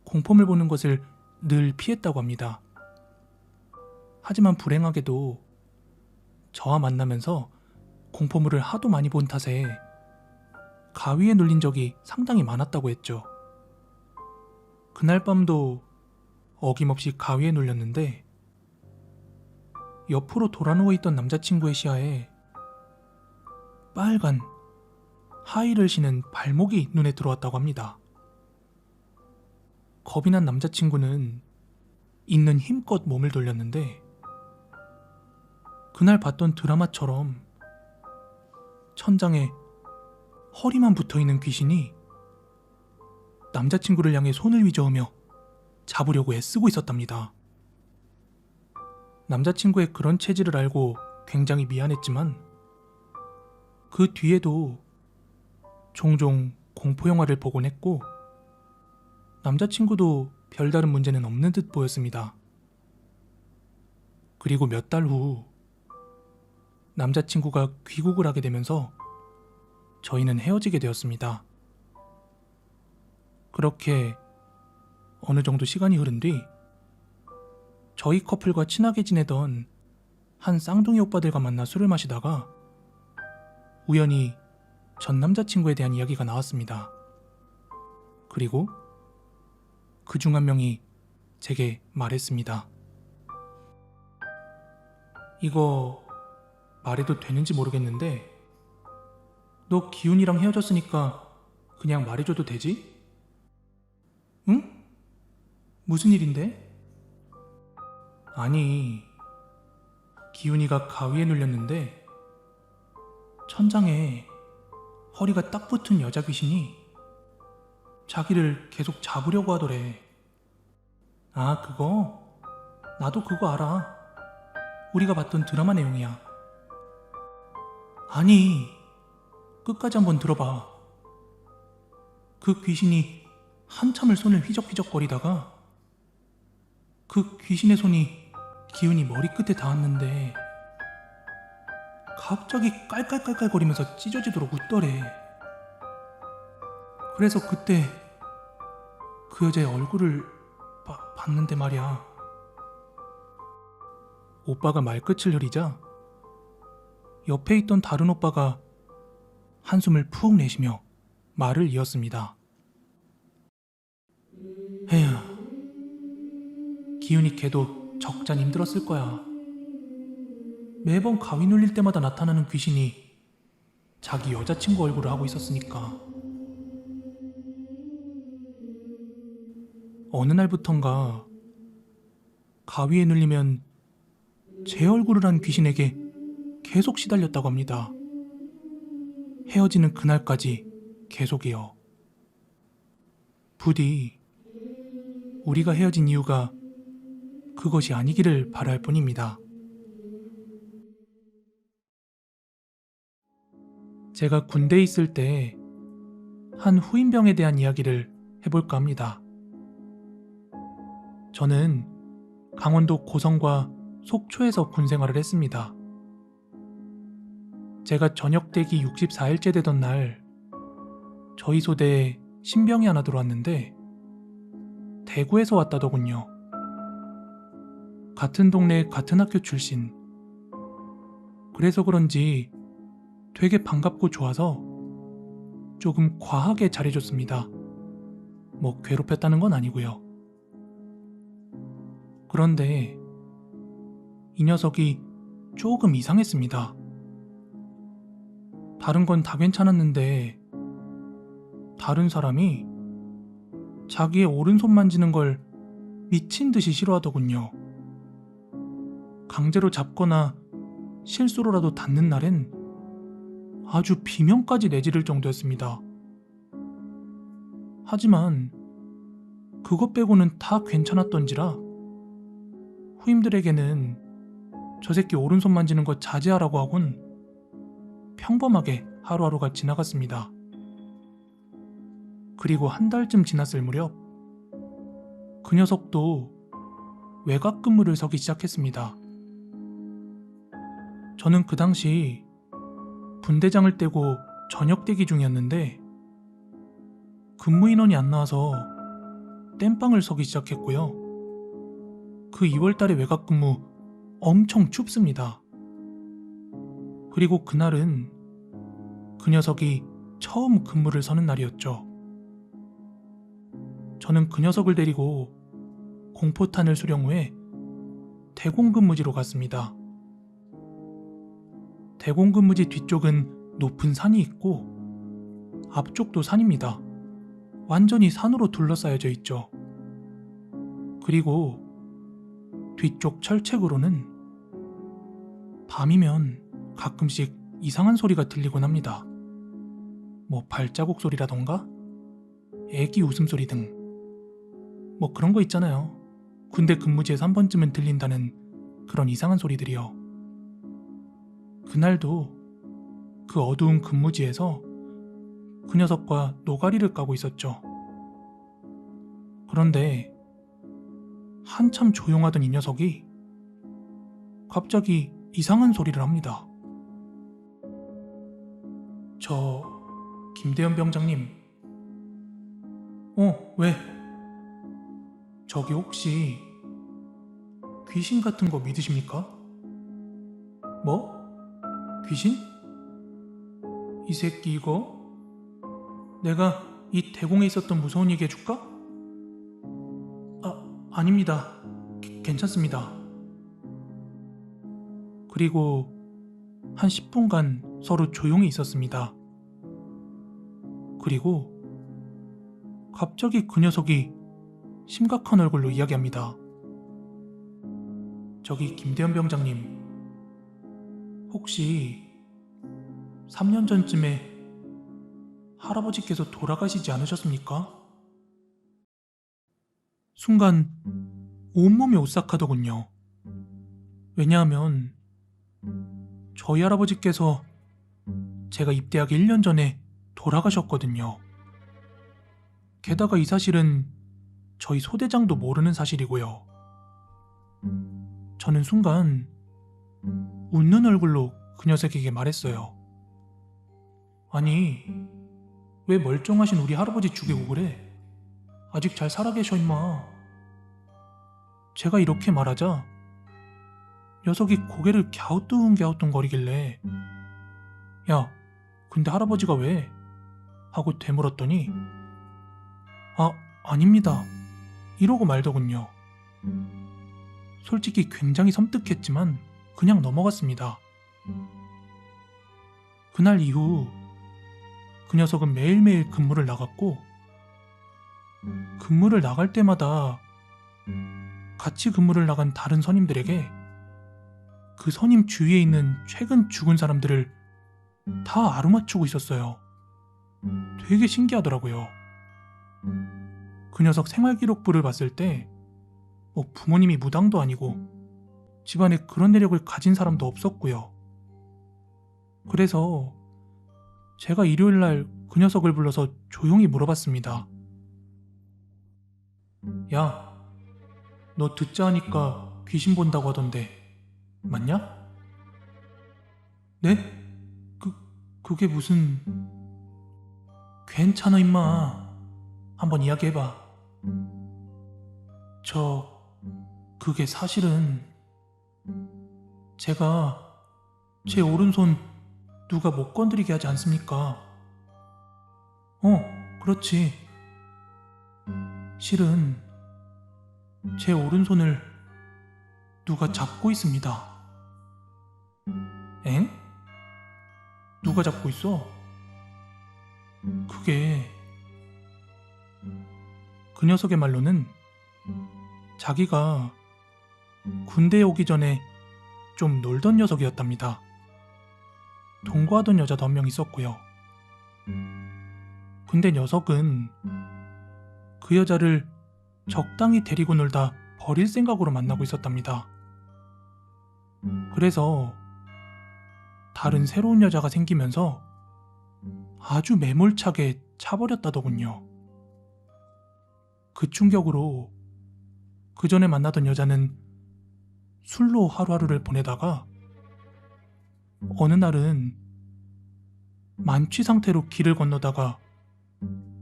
공포물 보는 것을 늘 피했다고 합니다. 하지만 불행하게도 저와 만나면서 공포물을 하도 많이 본 탓에 가위에 눌린 적이 상당히 많았다고 했죠. 그날 밤도 어김없이 가위에 눌렸는데 옆으로 돌아 누워있던 남자친구의 시야에 빨간 하의를 신은 발목이 눈에 들어왔다고 합니다. 겁이 난 남자친구는 있는 힘껏 몸을 돌렸는데 그날 봤던 드라마처럼 천장에 허리만 붙어있는 귀신이 남자친구를 향해 손을 휘저으며 잡으려고 애쓰고 있었답니다. 남자친구의 그런 체질을 알고 굉장히 미안했지만 그 뒤에도 종종 공포영화를 보곤 했고 남자친구도 별다른 문제는 없는 듯 보였습니다. 그리고 몇 달 후 남자친구가 귀국을 하게 되면서 저희는 헤어지게 되었습니다. 그렇게 어느 정도 시간이 흐른 뒤 저희 커플과 친하게 지내던 한 쌍둥이 오빠들과 만나 술을 마시다가 우연히 전 남자친구에 대한 이야기가 나왔습니다. 그리고 그중 한 명이 제게 말했습니다. 이거 말해도 되는지 모르겠는데 너 기훈이랑 헤어졌으니까 그냥 말해줘도 되지? 응? 무슨 일인데? 아니, 기훈이가 가위에 눌렸는데 천장에 허리가 딱 붙은 여자 귀신이 자기를 계속 잡으려고 하더래. 아, 그거? 나도 그거 알아. 우리가 봤던 드라마 내용이야. 아니, 끝까지 한번 들어봐. 그 귀신이 한참을 손을 휘적휘적거리다가 그 귀신의 손이 기훈이 머리끝에 닿았는데 갑자기 깔깔깔깔거리면서 찢어지도록 웃더래. 그래서 그때 그 여자의 얼굴을 봤는데 말이야. 오빠가 말끝을 흐리자 옆에 있던 다른 오빠가 한숨을 푹 내쉬며 말을 이었습니다. 에휴, 기훈이 걔도 적잖 힘들었을 거야. 매번 가위 눌릴 때마다 나타나는 귀신이 자기 여자친구 얼굴을 하고 있었으니까. 어느 날부턴가 가위에 눌리면 제 얼굴을 한 귀신에게 계속 시달렸다고 합니다. 헤어지는 그날까지 계속이요. 부디 우리가 헤어진 이유가 그것이 아니기를 바랄 뿐입니다. 제가 군대에 있을 때 한 후임병에 대한 이야기를 해볼까 합니다. 저는 강원도 고성과 속초에서 군 생활을 했습니다. 제가 전역대기 64일째 되던 날 저희 소대에 신병이 하나 들어왔는데 대구에서 왔다더군요. 같은 동네 같은 학교 출신. 그래서 그런지 되게 반갑고 좋아서 조금 과하게 잘해줬습니다. 뭐 괴롭혔다는 건 아니고요. 그런데 이 녀석이 조금 이상했습니다. 다른 건 다 괜찮았는데 다른 사람이 자기의 오른손 만지는 걸 미친 듯이 싫어하더군요. 강제로 잡거나 실수로라도 닿는 날엔 아주 비명까지 내지를 정도였습니다. 하지만 그것 빼고는 다 괜찮았던지라 후임들에게는 저 새끼 오른손 만지는 거 자제하라고 하곤 평범하게 하루하루가 지나갔습니다. 그리고 한 달쯤 지났을 무렵 그 녀석도 외곽 근무를 서기 시작했습니다. 저는 그 당시 분대장을 떼고 저녁 대기 중이었는데 근무 인원이 안 나와서 땜빵을 서기 시작했고요. 그 2월달에 외곽 근무 엄청 춥습니다. 그리고 그날은 그 녀석이 처음 근무를 서는 날이었죠. 저는 그 녀석을 데리고 공포탄을 수령 후에 대공근무지로 갔습니다. 대공근무지 뒤쪽은 높은 산이 있고 앞쪽도 산입니다. 완전히 산으로 둘러싸여져 있죠. 그리고 뒤쪽 철책으로는 밤이면 가끔씩 이상한 소리가 들리곤 합니다. 뭐 발자국 소리라던가 애기 웃음소리 등 뭐 그런 거 있잖아요. 군대 근무지에서 한 번쯤은 들린다는 그런 이상한 소리들이요. 그날도 그 어두운 근무지에서 그 녀석과 노가리를 까고 있었죠. 그런데 한참 조용하던 이 녀석이 갑자기 이상한 소리를 합니다. 저 김대현 병장님. 왜? 저기 혹시 귀신 같은 거 믿으십니까? 뭐? 귀신? 이 새끼 이거? 내가 이 대공에 있었던 무서운 얘기 해줄까? 아닙니다. 괜찮습니다. 그리고 한 10분간 서로 조용히 있었습니다. 그리고 갑자기 그 녀석이 심각한 얼굴로 이야기합니다. 저기 김대현 병장님, 혹시 3년 전쯤에 할아버지께서 돌아가시지 않으셨습니까? 순간 온몸이 오싹하더군요. 왜냐하면 저희 할아버지께서 제가 입대하기 1년 전에 돌아가셨거든요. 게다가 이 사실은 저희 소대장도 모르는 사실이고요. 저는 순간 웃는 얼굴로 그 녀석에게 말했어요. 아니, 왜 멀쩡하신 우리 할아버지 죽이고 그래? 아직 잘 살아계셔 임마. 제가 이렇게 말하자 녀석이 고개를 갸우뚱갸우뚱거리길래 야, 근데 할아버지가 왜? 하고 되물었더니 아닙니다. 이러고 말더군요. 솔직히 굉장히 섬뜩했지만 그냥 넘어갔습니다. 그날 이후 그 녀석은 매일매일 근무를 나갔고 근무를 나갈 때마다 같이 근무를 나간 다른 선임들에게 그 선임 주위에 있는 최근 죽은 사람들을 다 아루맞추고 있었어요. 되게 신기하더라고요. 그 녀석 생활기록부를 봤을 때 뭐 부모님이 무당도 아니고 집안에 그런 내력을 가진 사람도 없었고요. 그래서 제가 일요일날 그 녀석을 불러서 조용히 물어봤습니다. 야, 너 듣자 하니까 귀신 본다고 하던데 맞냐? 네? 그게 무슨... 괜찮아 임마. 한번 이야기해봐. 그게 사실은 제가 제 오른손 누가 못 건드리게 하지 않습니까? 그렇지. 실은 제 오른손을 누가 잡고 있습니다. 엥? 누가 잡고 있어? 그게 그 녀석의 말로는 자기가 군대에 오기 전에 좀 놀던 녀석이었답니다. 동거하던 여자도 한 명 있었고요. 근데 녀석은 그 여자를 적당히 데리고 놀다 버릴 생각으로 만나고 있었답니다. 그래서 다른 새로운 여자가 생기면서 아주 매몰차게 차버렸다더군요. 그 충격으로 그 전에 만나던 여자는 술로 하루하루를 보내다가 어느 날은 만취 상태로 길을 건너다가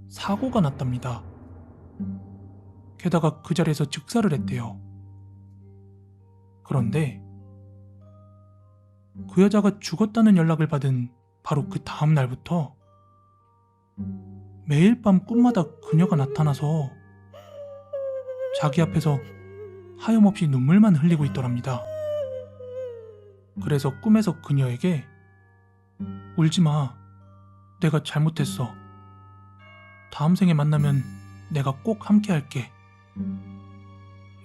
사고가 났답니다. 게다가 그 자리에서 즉사를 했대요. 그런데 그 여자가 죽었다는 연락을 받은 바로 그 다음 날부터 매일 밤 꿈마다 그녀가 나타나서 자기 앞에서 하염없이 눈물만 흘리고 있더랍니다. 그래서 꿈에서 그녀에게 울지마, 내가 잘못했어. 다음 생에 만나면 내가 꼭 함께 할게.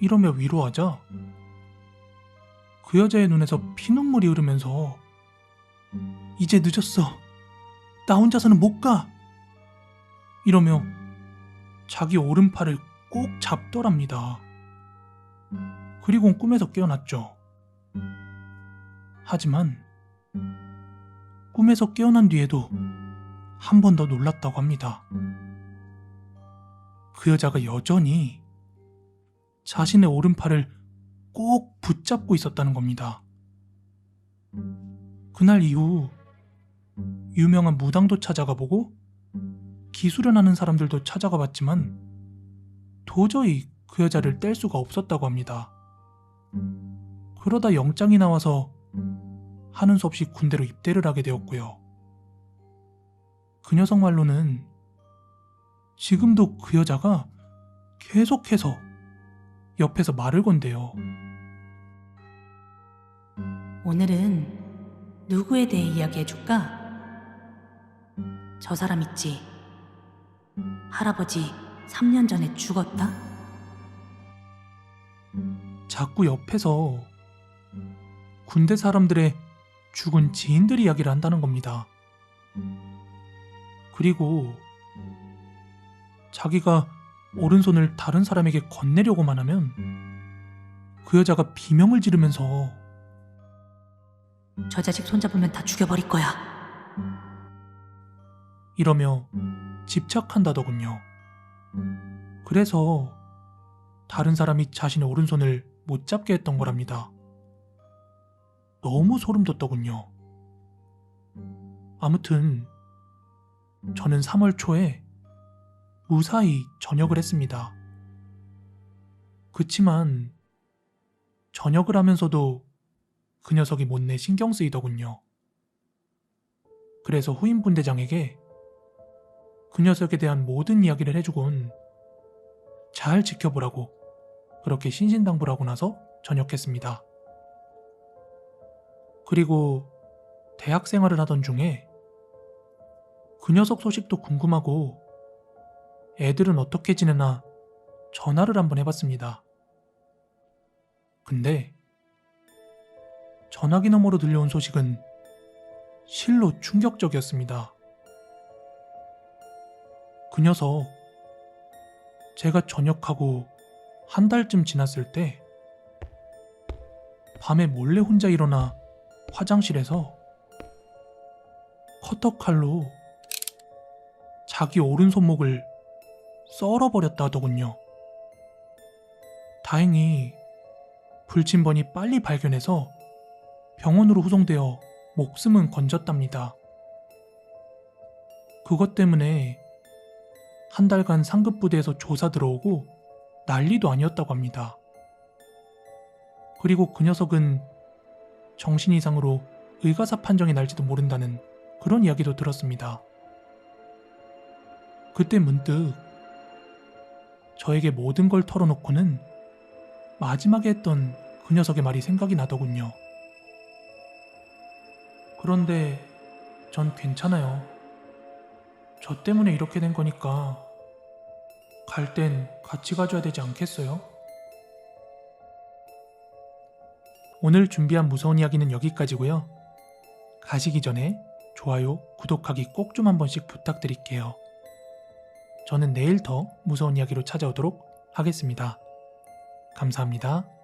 이러며 위로하자 그 여자의 눈에서 피눈물이 흐르면서 이제 늦었어. 나 혼자서는 못 가. 이러며 자기 오른팔을 꼭 잡더랍니다. 그리고 꿈에서 깨어났죠. 하지만 꿈에서 깨어난 뒤에도 한 번 더 놀랐다고 합니다. 그 여자가 여전히 자신의 오른팔을 꼭 붙잡고 있었다는 겁니다. 그날 이후 유명한 무당도 찾아가 보고 기수련하는 사람들도 찾아가 봤지만 도저히 그 여자를 뗄 수가 없었다고 합니다. 그러다 영장이 나와서 하는 수 없이 군대로 입대를 하게 되었고요. 그 녀석 말로는 지금도 그 여자가 계속해서 옆에서 말을 건대요. 오늘은 누구에 대해 이야기해줄까? 저 사람 있지. 할아버지 3년 전에 죽었다? 자꾸 옆에서 군대 사람들의 죽은 지인들 이야기를 한다는 겁니다. 그리고 자기가 오른손을 다른 사람에게 건네려고만 하면 그 여자가 비명을 지르면서 저 자식 손잡으면 다 죽여버릴 거야. 이러며 집착한다더군요. 그래서 다른 사람이 자신의 오른손을 못 잡게 했던 거랍니다. 너무 소름 돋더군요. 아무튼 저는 3월 초에 무사히 전역을 했습니다. 그치만 전역을 하면서도 그 녀석이 못내 신경 쓰이더군요. 그래서 후임 분대장에게 그 녀석에 대한 모든 이야기를 해주곤 잘 지켜보라고 그렇게 신신당부를 하고 나서 전역했습니다. 그리고 대학 생활을 하던 중에 그 녀석 소식도 궁금하고 애들은 어떻게 지내나 전화를 한번 해봤습니다. 근데 전화기 너머로 들려온 소식은 실로 충격적이었습니다. 그 녀석, 제가 전역하고 한 달쯤 지났을 때 밤에 몰래 혼자 일어나 화장실에서 커터칼로 자기 오른손목을 썰어버렸다 하더군요. 다행히 불침번이 빨리 발견해서 병원으로 후송되어 목숨은 건졌답니다. 그것 때문에 한 달간 상급부대에서 조사 들어오고 난리도 아니었다고 합니다. 그리고 그 녀석은 정신 이상으로 의가사 판정이 날지도 모른다는 그런 이야기도 들었습니다. 그때 문득 저에게 모든 걸 털어놓고는 마지막에 했던 그 녀석의 말이 생각이 나더군요. 그런데 전 괜찮아요. 저 때문에 이렇게 된 거니까 갈 땐 같이 가줘야 되지 않겠어요? 오늘 준비한 무서운 이야기는 여기까지고요. 가시기 전에 좋아요, 구독하기 꼭 좀 한 번씩 부탁드릴게요. 저는 내일 더 무서운 이야기로 찾아오도록 하겠습니다. 감사합니다.